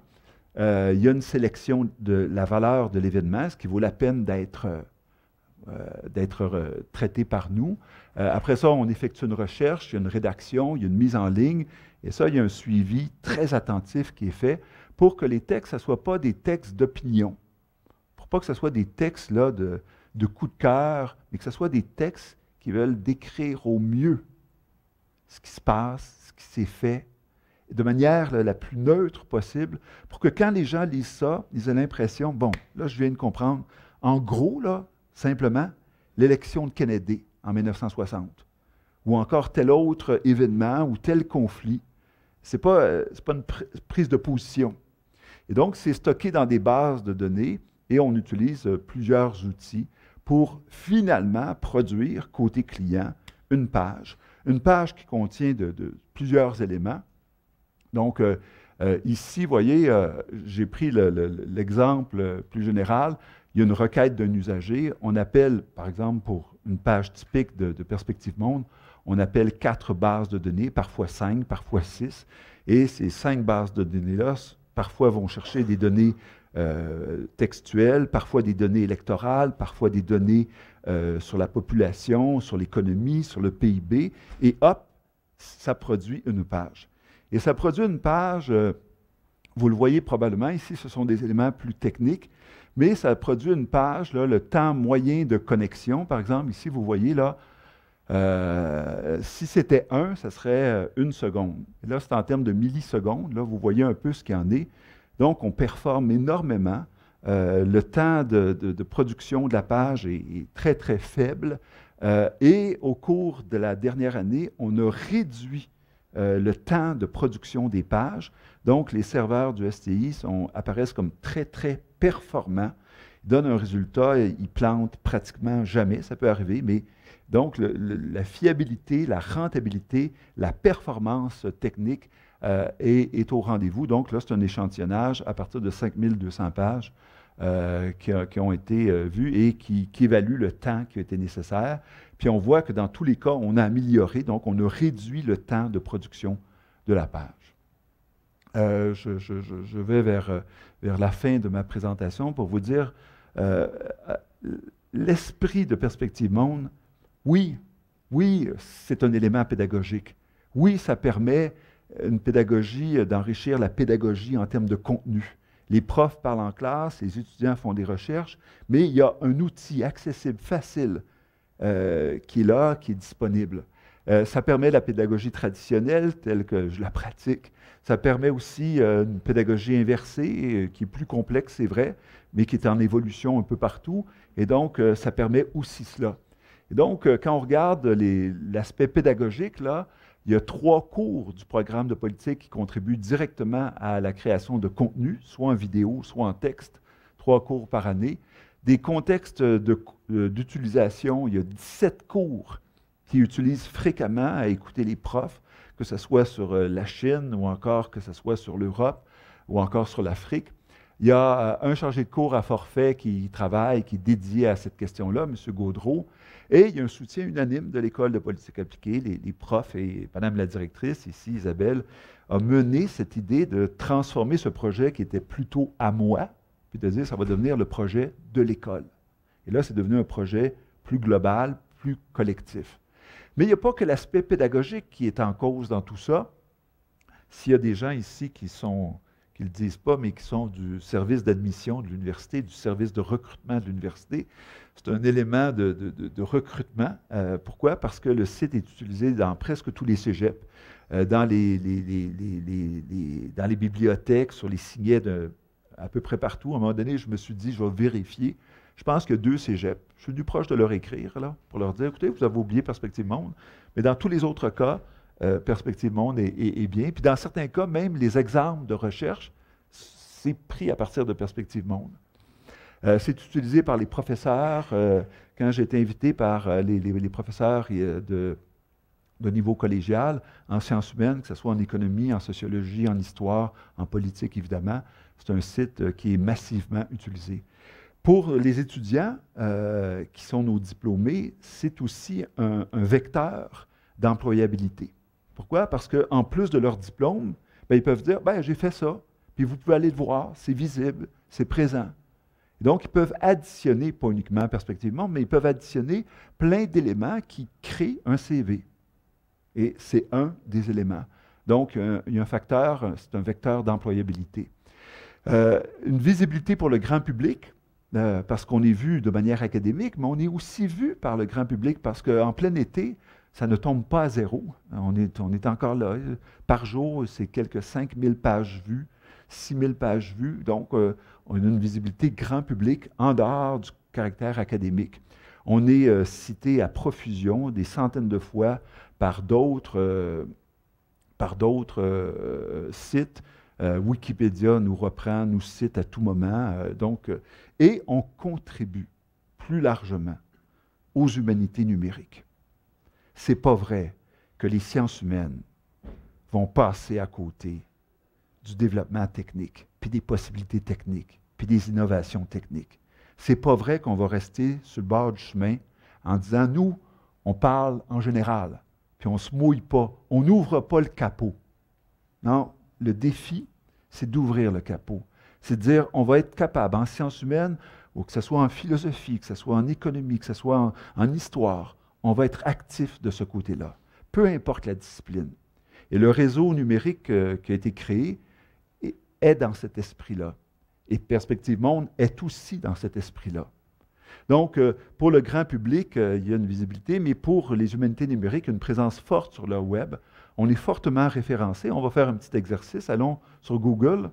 B: il y a une sélection de la valeur de l'événement, ce qui vaut la peine d'être traité par nous. Après ça, on effectue une recherche, il y a une rédaction, il y a une mise en ligne, et ça, il y a un suivi très attentif qui est fait pour que les textes, ce ne soient pas des textes d'opinion, pour pas que ce soit des textes là, de coup de cœur, mais que ce soit des textes qui veulent décrire au mieux ce qui se passe, ce qui s'est fait, de manière la plus neutre possible, pour que quand les gens lisent ça, ils aient l'impression, bon, là, je viens de comprendre, en gros, là, simplement, l'élection de Kennedy en 1960, ou encore tel autre événement ou tel conflit. Ce n'est pas une prise de position. Et donc, c'est stocké dans des bases de données et on utilise plusieurs outils pour finalement produire, côté client, une page qui contient de plusieurs éléments. Donc, ici, vous voyez, j'ai pris l'exemple plus général. Il y a une requête d'un usager. On appelle, par exemple, pour une page typique de Perspective Monde, on appelle 4 bases de données, parfois 5, parfois 6. Et ces 5 bases de données-là, parfois vont chercher des données textuelles, parfois des données électorales, parfois des données sur la population, sur l'économie, sur le PIB. Et hop, ça produit une page. Et ça produit une page, vous le voyez probablement, ici ce sont des éléments plus techniques, mais ça produit une page, là, le temps moyen de connexion, par exemple, ici vous voyez là, si c'était 1, ça serait 1 seconde. Et là, c'est en termes de millisecondes, là, vous voyez un peu ce qu'il en est. Donc, on performe énormément. Le temps de production de la page est très, très faible. Et au cours de la dernière année, on a réduit le temps de production des pages. Donc, les serveurs du STI apparaissent comme très, très performants. Ils donnent un résultat, ils plantent pratiquement jamais, ça peut arriver, mais donc la fiabilité, la rentabilité, la performance technique est au rendez-vous. Donc là, c'est un échantillonnage à partir de 5200 pages qui ont été vues et qui évaluent le temps qui a été nécessaire. Puis on voit que dans tous les cas, on a amélioré, donc on a réduit le temps de production de la page. Je vais vers la fin de ma présentation pour vous dire l'esprit de Perspective Monde, oui, c'est un élément pédagogique. Oui, ça permet une pédagogie, d'enrichir la pédagogie en termes de contenu. Les profs parlent en classe, les étudiants font des recherches, mais il y a un outil accessible, facile, qui est là, qui est disponible. Ça permet la pédagogie traditionnelle, telle que je la pratique. Ça permet aussi une pédagogie inversée, qui est plus complexe, c'est vrai, mais qui est en évolution un peu partout. Et donc, ça permet aussi cela. Et donc, quand on regarde l'aspect pédagogique, là, il y a 3 cours du programme de politique qui contribuent directement à la création de contenu, soit en vidéo, soit en texte, 3 cours par année. Des contextes d'utilisation, il y a 17 cours qui utilisent fréquemment à écouter les profs, que ce soit sur la Chine ou encore que ce soit sur l'Europe ou encore sur l'Afrique. Il y a un chargé de cours à forfait qui travaille, qui est dédié à cette question-là, M. Gaudreau. Et il y a un soutien unanime de l'École de politique appliquée. Les profs et Mme la directrice, ici, Isabelle, a mené cette idée de transformer ce projet qui était plutôt à moi, puis de dire ça va devenir le projet de l'école. Et là, c'est devenu un projet plus global, plus collectif. Mais il n'y a pas que l'aspect pédagogique qui est en cause dans tout ça. S'il y a des gens ici qui ne le disent pas, mais qui sont du service d'admission de l'université, du service de recrutement de l'université, c'est un élément de recrutement. Pourquoi? Parce que le site est utilisé dans presque tous les cégeps, dans les bibliothèques, sur les signets à peu près partout. À un moment donné, je me suis dit, je vais vérifier. Je pense qu'il y a 2 cégeps. Je suis venu proche de leur écrire, là, pour leur dire, écoutez, vous avez oublié Perspective Monde. Mais dans tous les autres cas, Perspective Monde est bien. Puis dans certains cas, même les exemples de recherche, c'est pris à partir de Perspective Monde. C'est utilisé par les professeurs. Quand j'ai été invité par les professeurs de niveau collégial, en sciences humaines, que ce soit en économie, en sociologie, en histoire, en politique, évidemment. C'est un site qui est massivement utilisé. Pour les étudiants qui sont nos diplômés, c'est aussi un vecteur d'employabilité. Pourquoi? Parce qu'en plus de leur diplôme, bien, ils peuvent dire, ben, j'ai fait ça, puis vous pouvez aller le voir, c'est visible, c'est présent. Donc, ils peuvent additionner, pas uniquement perspectivement, mais ils peuvent additionner plein d'éléments qui créent un CV. Et c'est un des éléments. Donc, il y a un facteur, c'est un vecteur d'employabilité. Une visibilité pour le grand public, parce qu'on est vu de manière académique, mais on est aussi vu par le grand public parce qu'en plein été, ça ne tombe pas à zéro. On est encore là. Par jour, c'est quelques 5000 pages vues, 6000 pages vues. Donc, on a une visibilité grand public en dehors du caractère académique. On est cité à profusion, des centaines de fois, par d'autres sites. Wikipédia nous reprend, nous cite à tout moment. Et on contribue plus largement aux humanités numériques. Ce n'est pas vrai que les sciences humaines vont passer à côté du développement technique, puis des possibilités techniques, puis des innovations techniques. Ce n'est pas vrai qu'on va rester sur le bord du chemin en disant, nous, on parle en général, puis on ne se mouille pas, on n'ouvre pas le capot. Non, le défi, c'est d'ouvrir le capot. C'est de dire, on va être capable en sciences humaines, ou que ce soit en philosophie, que ce soit en économie, que ce soit en histoire, on va être actif de ce côté-là, peu importe la discipline. Et le réseau numérique qui a été créé est dans cet esprit-là. Et Perspective Monde est aussi dans cet esprit-là. Donc, pour le grand public, il y a une visibilité, mais pour les humanités numériques, une présence forte sur le web. On est fortement référencé. On va faire un petit exercice. Allons sur Google.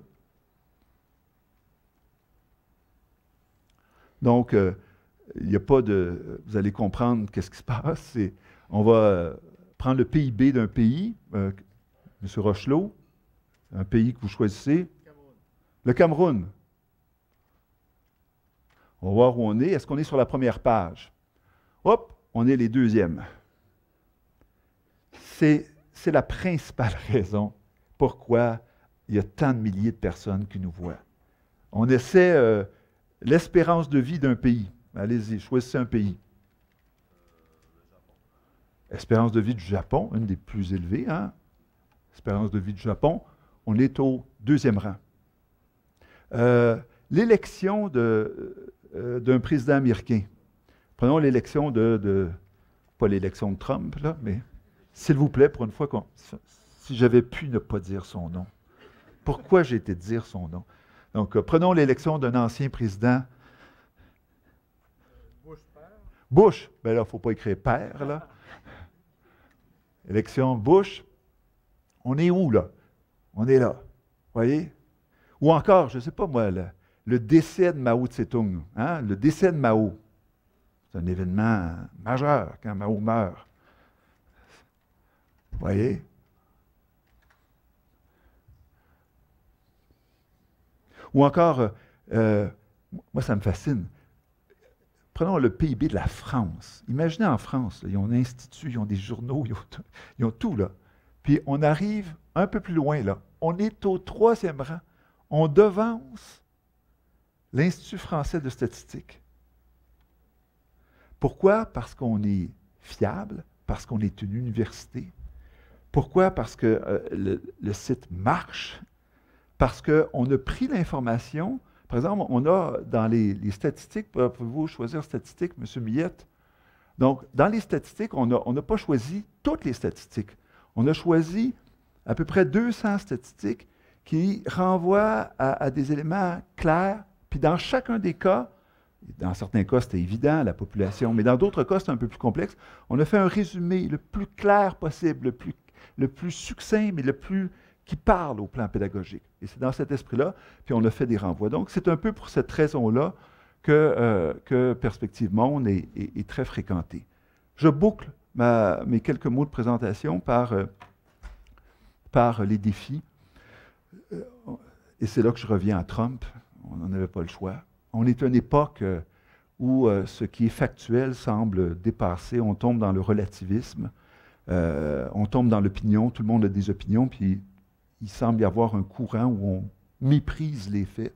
B: Donc, il n'y a pas de... Vous allez comprendre qu'est-ce qui se passe. On va prendre le PIB d'un pays, M. Rochelot, un pays que vous choisissez. Le Cameroun. On va voir où on est. Est-ce qu'on est sur la première page? Hop, on est les deuxièmes. C'est la principale raison pourquoi il y a tant de milliers de personnes qui nous voient. On essaie l'espérance de vie d'un pays. Allez-y, choisissez un pays. Espérance de vie du Japon, une des plus élevées. Hein? Espérance de vie du Japon, on est au deuxième rang. L'élection d'un président américain. Prenons l'élection pas l'élection de Trump, là, mais s'il vous plaît, pour une fois, si j'avais pu ne pas dire son nom. Pourquoi j'ai été dire son nom? Donc, prenons l'élection d'un ancien président.
D: Bush père.
B: Bush, bien là, il ne faut pas écrire père, là. Élection Bush. On est où, là? On est là. Voyez? Ou encore, je ne sais pas moi, le décès de Mao Tse-tung. Hein? Le décès de Mao. C'est un événement majeur quand Mao meurt. Vous voyez? Ou encore, moi ça me fascine, prenons le PIB de la France. Imaginez en France, là, ils ont un institut, ils ont des journaux, ils ont tout là. Puis on arrive un peu plus loin là. On est au 3e rang. On devance l'Institut français de statistique. Pourquoi? Parce qu'on est fiable, parce qu'on est une université. Pourquoi? Parce que le site marche, parce qu'on a pris l'information. Par exemple, on a dans les statistiques, pouvez-vous choisir statistiques, M. Millette? Donc, dans les statistiques, on n'a pas choisi toutes les statistiques. On a choisi à peu près 200 statistiques qui renvoient à des éléments clairs. Puis dans chacun des cas, dans certains cas, c'était évident, la population, mais dans d'autres cas, c'est un peu plus complexe. On a fait un résumé le plus clair possible, le plus succinct, mais le plus qui parle au plan pédagogique. Et c'est dans cet esprit-là, puis on a fait des renvois. Donc, c'est un peu pour cette raison-là que Perspective Monde est très fréquenté. Je boucle mes quelques mots de présentation par les défis. Et c'est là que je reviens à Trump. On n'en avait pas le choix. On est à une époque où ce qui est factuel semble dépasser. On tombe dans le relativisme. On tombe dans l'opinion, tout le monde a des opinions, puis il semble y avoir un courant où on méprise les faits.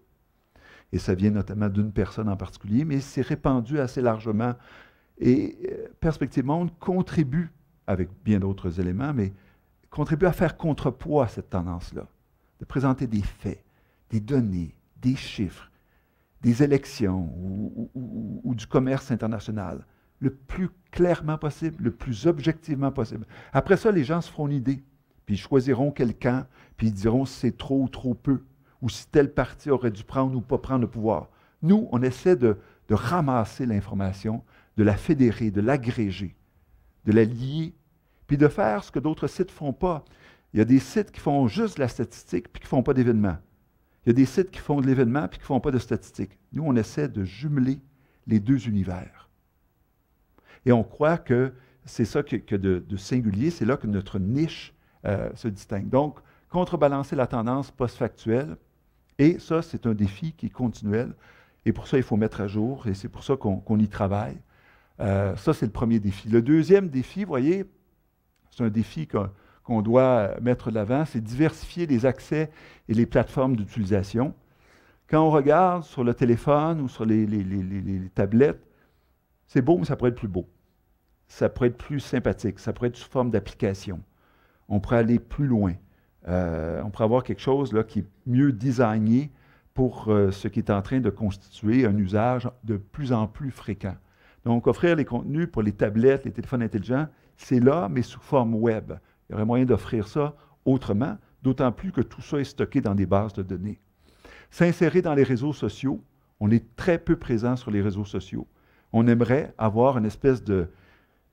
B: Et ça vient notamment d'une personne en particulier, mais c'est répandu assez largement. Et Perspective Monde contribue, avec bien d'autres éléments, mais contribue à faire contrepoids à cette tendance-là, de présenter des faits, des données, des chiffres, des élections ou du commerce international, le plus clairement possible, le plus objectivement possible. Après ça, les gens se feront une idée, puis ils choisiront quel camp, puis ils diront si c'est trop ou trop peu, ou si tel parti aurait dû prendre ou pas prendre le pouvoir. Nous, on essaie de ramasser l'information, de la fédérer, de l'agréger, de la lier, puis de faire ce que d'autres sites ne font pas. Il y a des sites qui font juste de la statistique, puis qui ne font pas d'événements. Il y a des sites qui font de l'événement, puis qui ne font pas de statistique. Nous, on essaie de jumeler les deux univers. Et on croit que c'est ça que de singulier, c'est là que notre niche se distingue. Donc, contrebalancer la tendance post-factuelle, et ça, c'est un défi qui est continuel. Et pour ça, il faut mettre à jour, et c'est pour ça qu'on y travaille. Ça, c'est le premier défi. Le deuxième défi, vous voyez, c'est un défi qu'on doit mettre de l'avant, c'est diversifier les accès et les plateformes d'utilisation. Quand on regarde sur le téléphone ou sur les tablettes, c'est beau, mais ça pourrait être plus beau. Ça pourrait être plus sympathique. Ça pourrait être sous forme d'application. On pourrait aller plus loin. On pourrait avoir quelque chose là, qui est mieux designé pour ce qui est en train de constituer un usage de plus en plus fréquent. Donc, offrir les contenus pour les tablettes, les téléphones intelligents, c'est là, mais sous forme web. Il y aurait moyen d'offrir ça autrement, d'autant plus que tout ça est stocké dans des bases de données. S'insérer dans les réseaux sociaux, on est très peu présent sur les réseaux sociaux. On aimerait avoir une espèce de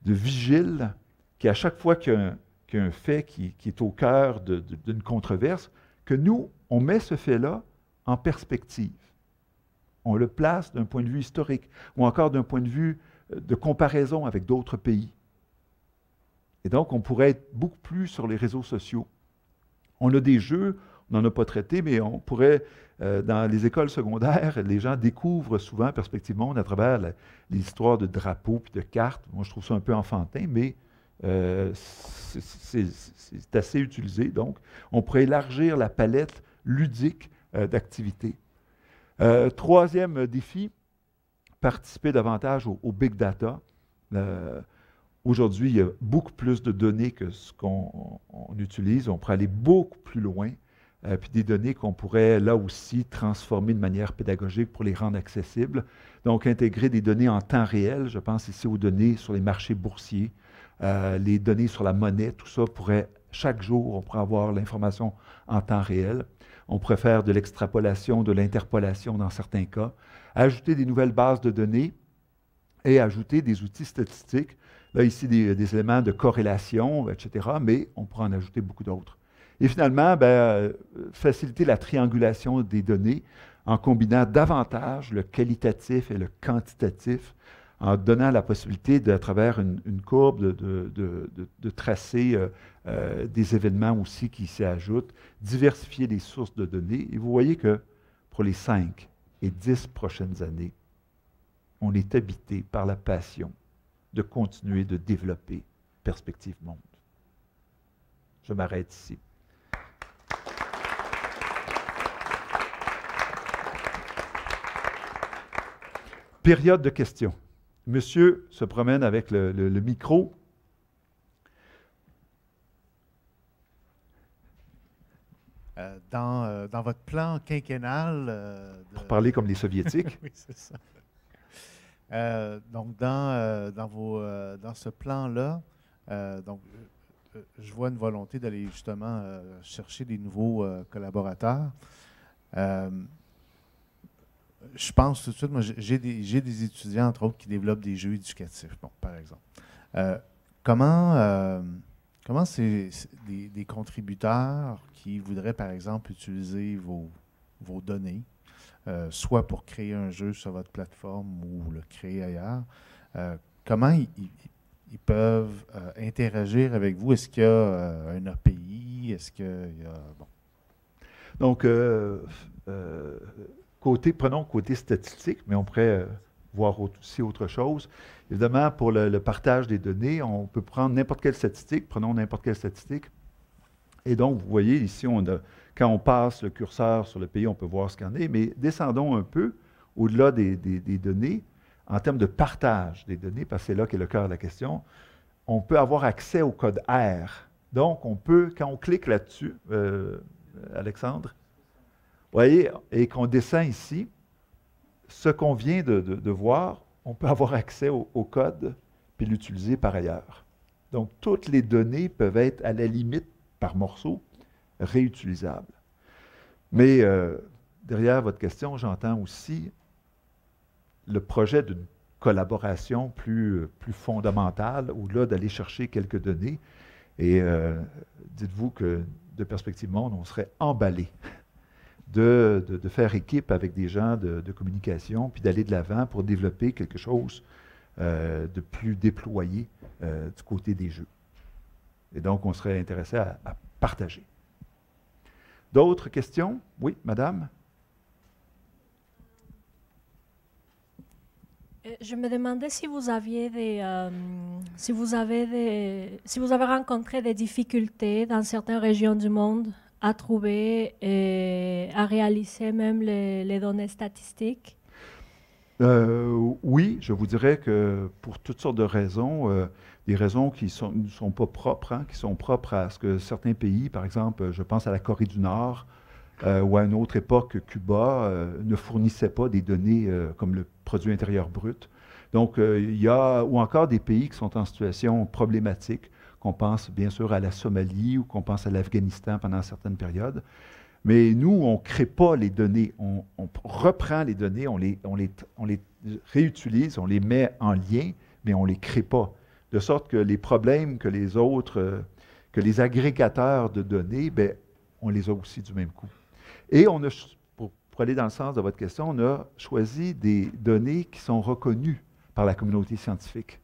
B: vigile qui, à chaque fois qu'il y a un fait qui est au cœur d'une controverse, que nous, on met ce fait-là en perspective. On le place d'un point de vue historique ou encore d'un point de vue de comparaison avec d'autres pays. Et donc, on pourrait être beaucoup plus sur les réseaux sociaux. On a des jeux, on n'en a pas traité, mais on pourrait, dans les écoles secondaires, les gens découvrent souvent Perspective Monde à travers les histoires de drapeaux puis de cartes. Moi, je trouve ça un peu enfantin, mais c'est assez utilisé. Donc, on pourrait élargir la palette ludique d'activités. Troisième défi, participer davantage au big data. Aujourd'hui, il y a beaucoup plus de données que ce qu'on utilise. On pourrait aller beaucoup plus loin, puis des données qu'on pourrait là aussi transformer de manière pédagogique pour les rendre accessibles. Donc, intégrer des données en temps réel. Je pense ici aux données sur les marchés boursiers, les données sur la monnaie, tout ça pourrait, chaque jour, on pourrait avoir l'information en temps réel. On pourrait faire de l'extrapolation, de l'interpolation dans certains cas, ajouter des nouvelles bases de données et ajouter des outils statistiques. Là, ici, des éléments de corrélation, etc., mais on pourrait en ajouter beaucoup d'autres. Et finalement, faciliter la triangulation des données en combinant davantage le qualitatif et le quantitatif, en donnant la possibilité, à travers une courbe, de tracer des événements aussi qui s'y ajoutent, diversifier les sources de données. Et vous voyez que pour les 5 et 10 prochaines années, on est habité par la passion de continuer de développer Perspective Monde. Je m'arrête ici. Période de questions. Monsieur se promène avec le micro.
D: Dans votre plan quinquennal...
B: Pour parler comme les Soviétiques.
D: Oui, c'est ça. Donc, dans ce plan-là, je vois une volonté d'aller justement chercher des nouveaux collaborateurs. Je pense tout de suite, moi, j'ai des étudiants, entre autres, qui développent des jeux éducatifs, bon, par exemple. Comment c'est des contributeurs qui voudraient, par exemple, utiliser vos données, soit pour créer un jeu sur votre plateforme ou le créer ailleurs, comment ils peuvent interagir avec vous? Est-ce qu'il y a un API? Est-ce qu'il y a... Bon.
B: Donc, prenons côté statistique, mais on pourrait voir aussi autre chose. Évidemment, pour le partage des données, on peut prendre n'importe quelle statistique, prenons n'importe quelle statistique. Et donc, vous voyez ici, quand on passe le curseur sur le pays, on peut voir ce qu'il y en est, mais descendons un peu au-delà des données, en termes de partage des données, parce que c'est là qu'est le cœur de la question, on peut avoir accès au code R. Donc, on peut, quand on clique là-dessus, Alexandre, vous voyez, et qu'on descend ici, ce qu'on vient de voir, on peut avoir accès au code puis l'utiliser par ailleurs. Donc, toutes les données peuvent être, à la limite, par morceau, réutilisables. Mais derrière votre question, j'entends aussi le projet d'une collaboration plus fondamentale, au-delà d'aller chercher quelques données. Et dites-vous que, de Perspective Monde, on serait emballé de faire équipe avec des gens de communication, puis d'aller de l'avant pour développer quelque chose de plus déployé du côté des jeux. Et donc, on serait intéressé à partager. D'autres questions? Oui, madame?
E: Je me demandais si vous aviez si vous avez rencontré des difficultés dans certaines régions du monde à trouver et à réaliser même les données statistiques.
B: Oui, je vous dirais que pour toutes sortes de raisons, des raisons qui ne sont pas propres, qui sont propres à ce que certains pays, par exemple, je pense à la Corée du Nord, ou à une autre époque, Cuba, ne fournissaient pas des données comme le produit intérieur brut. Donc, il y a, ou encore des pays qui sont en situation problématique, qu'on pense bien sûr à la Somalie ou qu'on pense à l'Afghanistan pendant certaines périodes. Mais nous, on ne crée pas les données, on reprend les données, on les réutilise, on les met en lien, mais on ne les crée pas. De sorte que les problèmes que les autres, que les agrégateurs de données, bien, on les a aussi du même coup. Et on a, pour aller dans le sens de votre question, on a choisi des données qui sont reconnues par la communauté scientifique.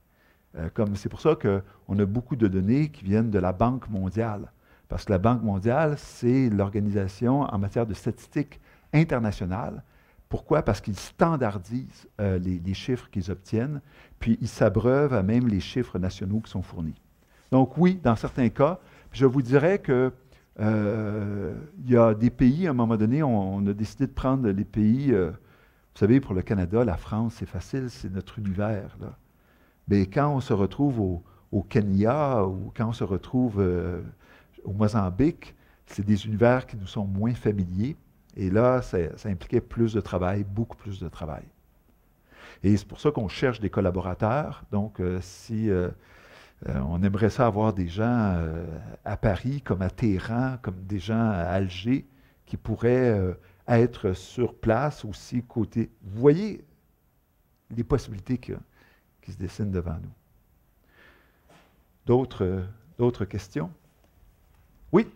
B: C'est pour ça qu'on a beaucoup de données qui viennent de la Banque mondiale. Parce que la Banque mondiale, c'est l'organisation en matière de statistiques internationales. Pourquoi? Parce qu'ils standardisent les chiffres qu'ils obtiennent, puis ils s'abreuvent à même les chiffres nationaux qui sont fournis. Donc oui, dans certains cas, je vous dirais que il y a des pays, à un moment donné, on a décidé de prendre les pays, vous savez, pour le Canada, la France, c'est facile, c'est notre univers, là. Mais quand on se retrouve au Kenya ou quand on se retrouve au Mozambique, c'est des univers qui nous sont moins familiers. Et là, ça impliquait plus de travail, beaucoup plus de travail. Et c'est pour ça qu'on cherche des collaborateurs. Donc, si on aimerait ça avoir des gens à Paris, comme à Téhéran, comme des gens à Alger, qui pourraient être sur place aussi côté. Vous voyez les possibilités qui se dessinent devant nous. D'autres questions? Oui?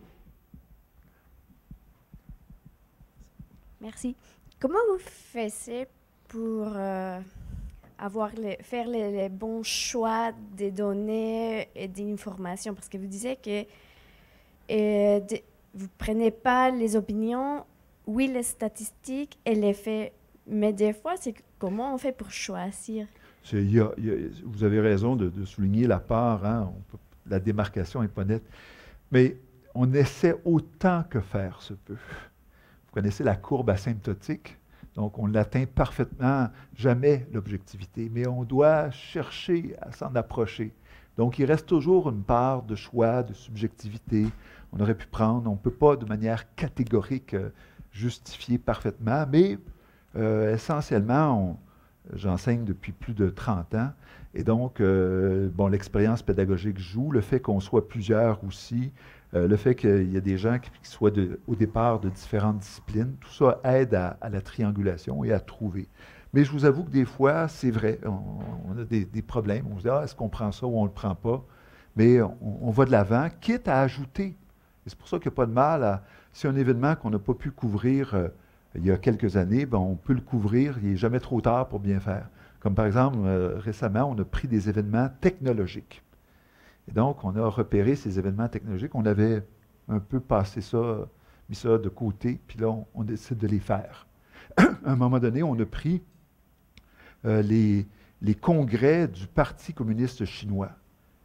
F: Merci. Comment vous faites pour faire les bons choix des données et des informations? Parce que vous disiez que vous ne prenez pas les opinions, oui, les statistiques et les faits, mais des fois, c'est comment on fait pour choisir?
B: Vous avez raison de souligner la part, la démarcation n'est pas nette, mais on essaie autant que faire se peut. Vous connaissez la courbe asymptotique, donc on l'atteint parfaitement, jamais l'objectivité, mais on doit chercher à s'en approcher. Donc il reste toujours une part de choix, de subjectivité, on aurait pu prendre, on ne peut pas de manière catégorique justifier parfaitement, mais essentiellement, j'enseigne depuis plus de 30 ans, et donc, l'expérience pédagogique joue, le fait qu'on soit plusieurs aussi, le fait qu'il y a des gens qui soient au départ de différentes disciplines, tout ça aide à la triangulation et à trouver. Mais je vous avoue que des fois, c'est vrai, on a des problèmes, on se dit, est-ce qu'on prend ça ou on ne le prend pas? Mais on va de l'avant, quitte à ajouter. Et c'est pour ça qu'il n'y a pas de mal si un événement qu'on n'a pas pu couvrir il y a quelques années, on peut le couvrir, il n'est jamais trop tard pour bien faire. Comme par exemple, récemment, on a pris des événements technologiques. Et donc, on a repéré ces événements technologiques. On avait un peu passé ça, mis ça de côté, puis là, on décide de les faire. À un moment donné, on a pris les congrès du Parti communiste chinois,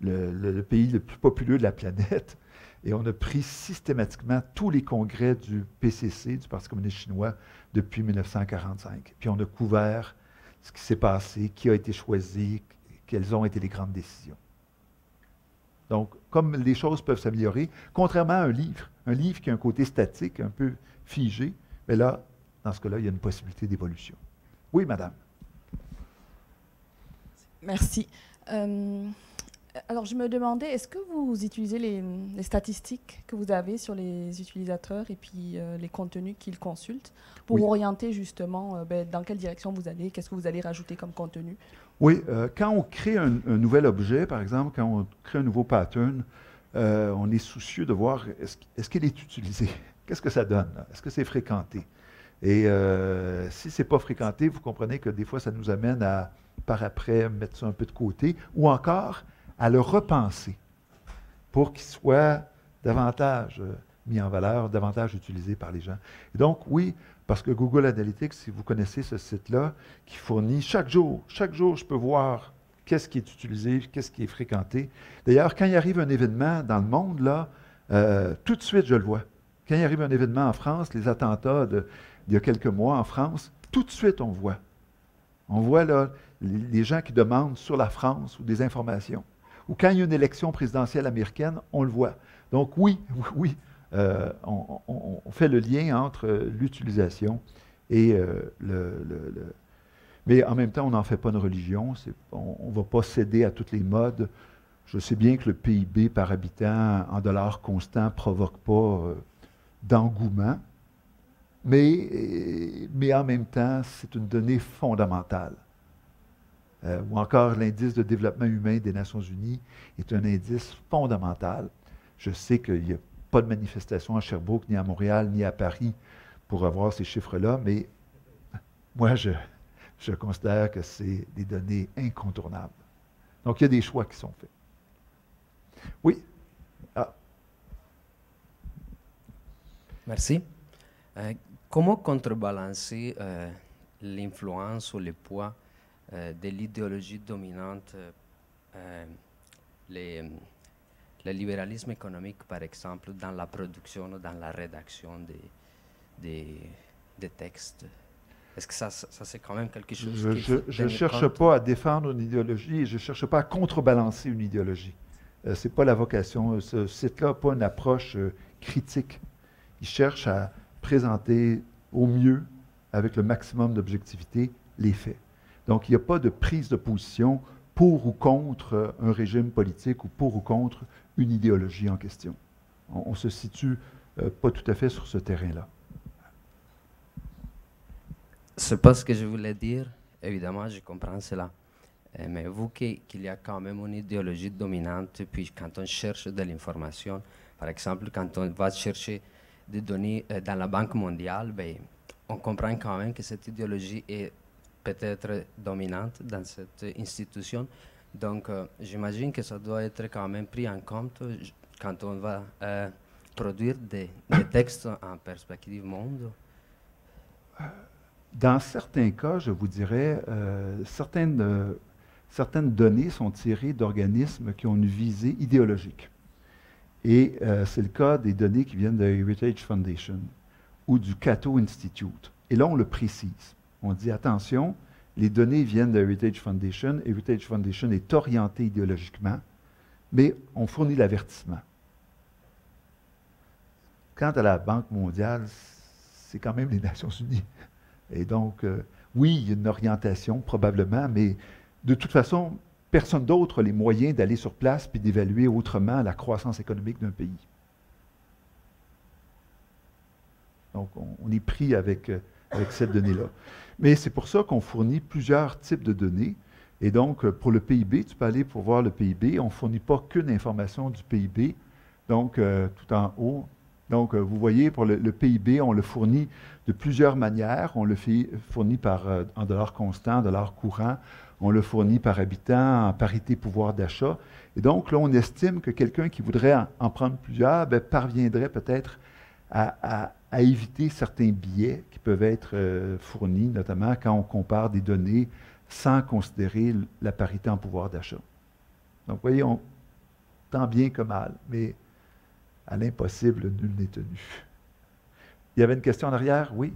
B: le pays le plus populeux de la planète. Et on a pris systématiquement tous les congrès du PCC, du Parti communiste chinois, depuis 1945. Puis on a couvert ce qui s'est passé, qui a été choisi, quelles ont été les grandes décisions. Donc, comme les choses peuvent s'améliorer, contrairement à un livre qui a un côté statique, un peu figé, mais là, dans ce cas-là, il y a une possibilité d'évolution. Oui, madame.
G: Merci. Alors, je me demandais, est-ce que vous utilisez les statistiques que vous avez sur les utilisateurs et puis les contenus qu'ils consultent pour orienter justement dans quelle direction vous allez, qu'est-ce que vous allez rajouter comme contenu?
B: Oui, quand on crée un nouvel objet, par exemple, quand on crée un nouveau pattern, on est soucieux de voir est-ce qu'il est utilisé? Qu'est-ce que ça donne? Est-ce que c'est fréquenté? Et si ce n'est pas fréquenté, vous comprenez que des fois, ça nous amène à, par après, mettre ça un peu de côté, ou encore à le repenser pour qu'il soit davantage mis en valeur, davantage utilisé par les gens. Et donc, oui, parce que Google Analytics, si vous connaissez ce site-là, qui fournit chaque jour, je peux voir qu'est-ce qui est utilisé, qu'est-ce qui est fréquenté. D'ailleurs, quand il arrive un événement dans le monde, là, tout de suite, je le vois. Quand il arrive un événement en France, les attentats d'il y a quelques mois en France, tout de suite, on voit. On voit là, les gens qui demandent sur la France ou des informations. Ou quand il y a une élection présidentielle américaine, on le voit. Donc oui, on fait le lien entre l'utilisation et Mais en même temps, on n'en fait pas une religion. On ne va pas céder à toutes les modes. Je sais bien que le PIB par habitant en dollars constants ne provoque pas d'engouement, mais en même temps, c'est une donnée fondamentale. Ou encore, l'indice de développement humain des Nations unies est un indice fondamental. Je sais qu'il n'y a pas de manifestation à Sherbrooke, ni à Montréal, ni à Paris pour avoir ces chiffres-là, mais moi, je considère que c'est des données incontournables. Donc, il y a des choix qui sont faits. Oui? Ah.
H: Merci. Comment contrebalancer l'influence ou le poids de l'idéologie dominante, le libéralisme économique, par exemple, dans la production, dans la rédaction des textes? Est-ce que ça c'est quand même quelque chose
B: Je ne cherche pas à défendre une idéologie et je ne cherche pas à contrebalancer une idéologie. Ce n'est pas la vocation. Ce site-là n'a pas une approche critique. Il cherche à présenter au mieux, avec le maximum d'objectivité, les faits. Donc, il n'y a pas de prise de position pour ou contre un régime politique ou pour ou contre une idéologie en question. On ne se situe pas tout à fait sur ce terrain-là.
H: C'est pas ce que je voulais dire. Évidemment, je comprends cela. Mais vu qu'il y a quand même une idéologie dominante, puis quand on cherche de l'information, par exemple, quand on va chercher des données dans la Banque mondiale, ben, on comprend quand même que cette idéologie est peut-être dominante dans cette institution. Donc, j'imagine que ça doit être quand même pris en compte quand on va produire des textes en perspective monde.
B: Dans certains cas, je vous dirais, certaines données sont tirées d'organismes qui ont une visée idéologique. Et c'est le cas des données qui viennent de Heritage Foundation ou du Cato Institute. Et là, on le précise. On dit, attention, les données viennent de Heritage Foundation. Heritage Foundation est orienté idéologiquement, mais on fournit l'avertissement. Quant à la Banque mondiale, c'est quand même les Nations unies. Et donc, oui, il y a une orientation probablement, mais de toute façon, personne d'autre a les moyens d'aller sur place puis d'évaluer autrement la croissance économique d'un pays. Donc, on est pris avec cette donnée-là. Mais c'est pour ça qu'on fournit plusieurs types de données. Et donc, pour le PIB, tu peux aller pour voir le PIB. On ne fournit pas qu'une information du PIB, donc tout en haut. Donc, vous voyez, pour le PIB, on le fournit de plusieurs manières. On le fournit en dollars constants, en dollars courants. On le fournit par habitant, en parité pouvoir d'achat. Et donc, là, on estime que quelqu'un qui voudrait en prendre plusieurs parviendrait peut-être à éviter certains biais qui peuvent être fournis, notamment quand on compare des données sans considérer la parité en pouvoir d'achat. Donc, vous voyez, tant bien que mal, mais à l'impossible, nul n'est tenu. Il y avait une question en arrière? Oui?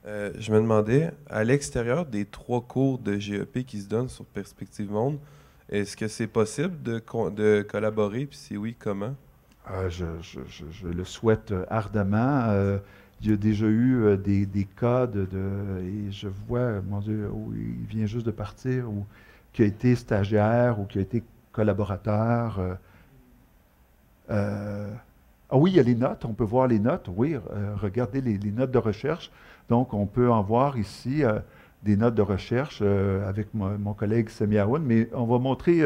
I: Je me demandais, à l'extérieur des 3 cours de GEP qui se donnent sur Perspective Monde, est-ce que c'est possible de collaborer? Puis si oui, comment?
B: Je le souhaite ardemment. Il y a déjà eu des cas et je vois, mon Dieu, où il vient juste de partir, ou qui a été stagiaire ou qui a été collaborateur. Ah oui, il y a les notes, on peut voir les notes, oui, regardez les notes de recherche. Donc, on peut en voir ici des notes de recherche avec mon collègue Semi Aoun, mais on va montrer,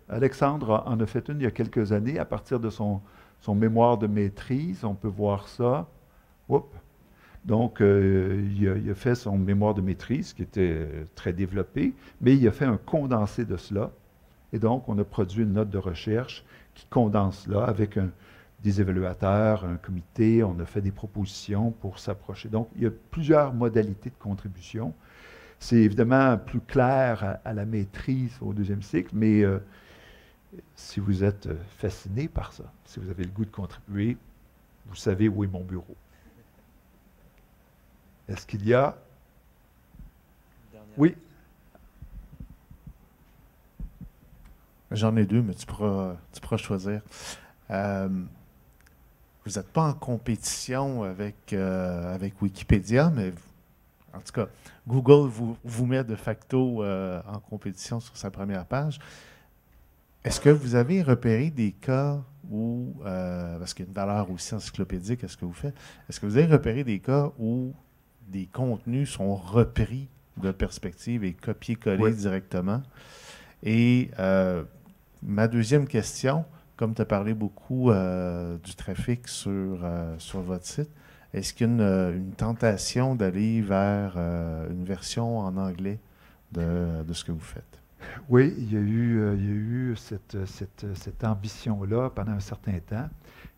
B: Alexandre en a fait une il y a quelques années, à partir de son mémoire de maîtrise, on peut voir ça. Oups. Donc, il a fait son mémoire de maîtrise, qui était très développé, mais il a fait un condensé de cela. Et donc, on a produit une note de recherche qui condense cela avec des évaluateurs, un comité, on a fait des propositions pour s'approcher. Donc, il y a plusieurs modalités de contribution. C'est évidemment plus clair à la maîtrise au 2e cycle, mais si vous êtes fasciné par ça, si vous avez le goût de contribuer, vous savez où est mon bureau. Est-ce qu'il y a... Oui?
D: J'en ai 2, mais tu pourras choisir. Vous n'êtes pas en compétition avec Wikipédia, mais en tout cas, Google vous met de facto en compétition sur sa première page. Est-ce que vous avez repéré des cas où, parce qu'il y a une valeur aussi encyclopédique à ce que vous faites, est-ce que vous avez repéré des cas où des contenus sont repris de Perspective et copiés-collés directement? Et ma deuxième question, comme tu as parlé beaucoup du trafic sur votre site, est-ce qu'il y a une tentation d'aller vers une version en anglais de ce que vous faites?
B: Oui, il y a eu cette ambition-là pendant un certain temps.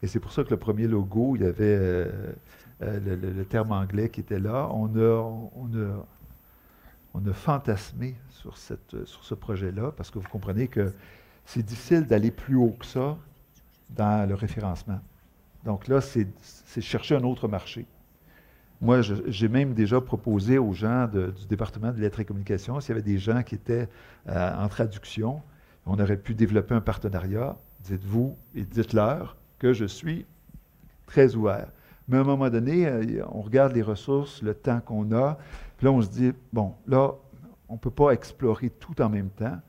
B: Et c'est pour ça que le premier logo, il y avait le terme anglais qui était là. On a fantasmé sur ce projet-là, parce que vous comprenez que c'est difficile d'aller plus haut que ça dans le référencement. Donc là, c'est chercher un autre marché. Moi, j'ai même déjà proposé aux gens du département de lettres et communications, s'il y avait des gens qui étaient en traduction, on aurait pu développer un partenariat. Dites-vous et dites-leur que je suis très ouvert. Mais à un moment donné, on regarde les ressources, le temps qu'on a, puis là, on se dit, bon, là, on ne peut pas explorer tout en même temps,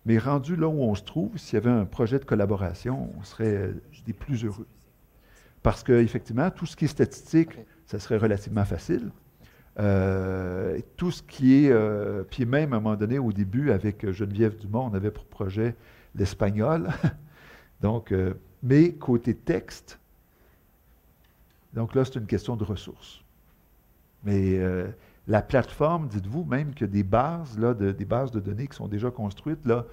B: mais rendu là où on se trouve, s'il y avait un projet de collaboration, on serait des plus heureux. Parce qu'effectivement, tout ce qui est statistique, ça serait relativement facile. Tout ce qui est, puis même à un moment donné, au début, avec Geneviève Dumont, on avait pour projet l'espagnol. Donc, mais côté texte, donc là, c'est une question de ressources. Mais la plateforme, dites-vous même qu'il y a des bases de données qui sont déjà construites, là,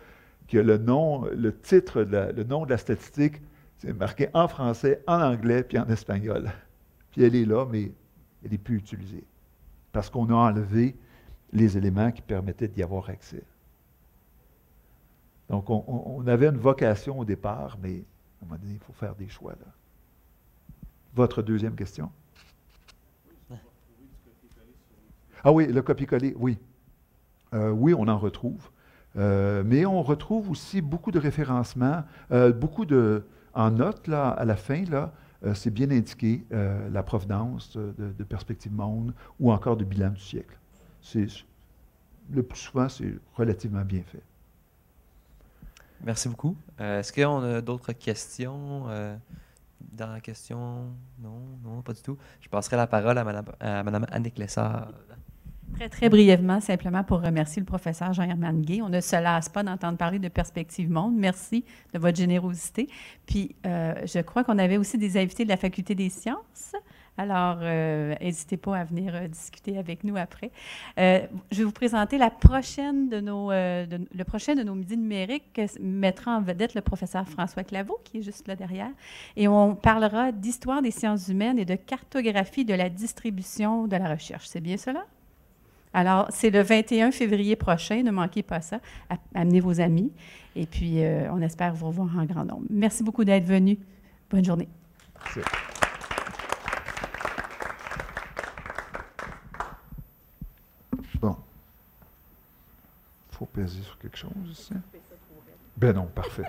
B: que le nom, le titre, le nom de la statistique, c'est marqué en français, en anglais, puis en espagnol. Puis elle est là, mais elle n'est plus utilisée. Parce qu'on a enlevé les éléments qui permettaient d'y avoir accès. Donc, on avait une vocation au départ, mais à un moment donné, il faut faire des choix, là. Votre deuxième question? Ah oui, le copier-coller, oui. Oui, on en retrouve. Mais on retrouve aussi beaucoup de référencements, en notes, là, à la fin, là, c'est bien indiqué, la provenance de Perspective Monde ou encore de bilan du siècle. Le plus souvent, c'est relativement bien fait.
A: Merci beaucoup. Est-ce qu'on a d'autres questions dans la question? Non, pas du tout. Je passerai la parole à Mme Annick Lessard.
J: Très, très brièvement, simplement pour remercier le professeur Jean-Herman Gay. On ne se lasse pas d'entendre parler de Perspective Monde. Merci de votre générosité. Puis, je crois qu'on avait aussi des invités de la Faculté des sciences. Alors, n'hésitez pas à venir discuter avec nous après. Je vais vous présenter le prochain de nos midis numériques, mettra en vedette le professeur François Claveau, qui est juste là derrière. Et on parlera d'histoire des sciences humaines et de cartographie de la distribution de la recherche. C'est bien cela? Alors, c'est le 21 février prochain, ne manquez pas ça. Amenez vos amis. Et puis, on espère vous revoir en grand nombre. Merci beaucoup d'être venus. Bonne journée.
B: Merci. Bon. Il faut peser sur quelque chose ici. Ben non, parfait.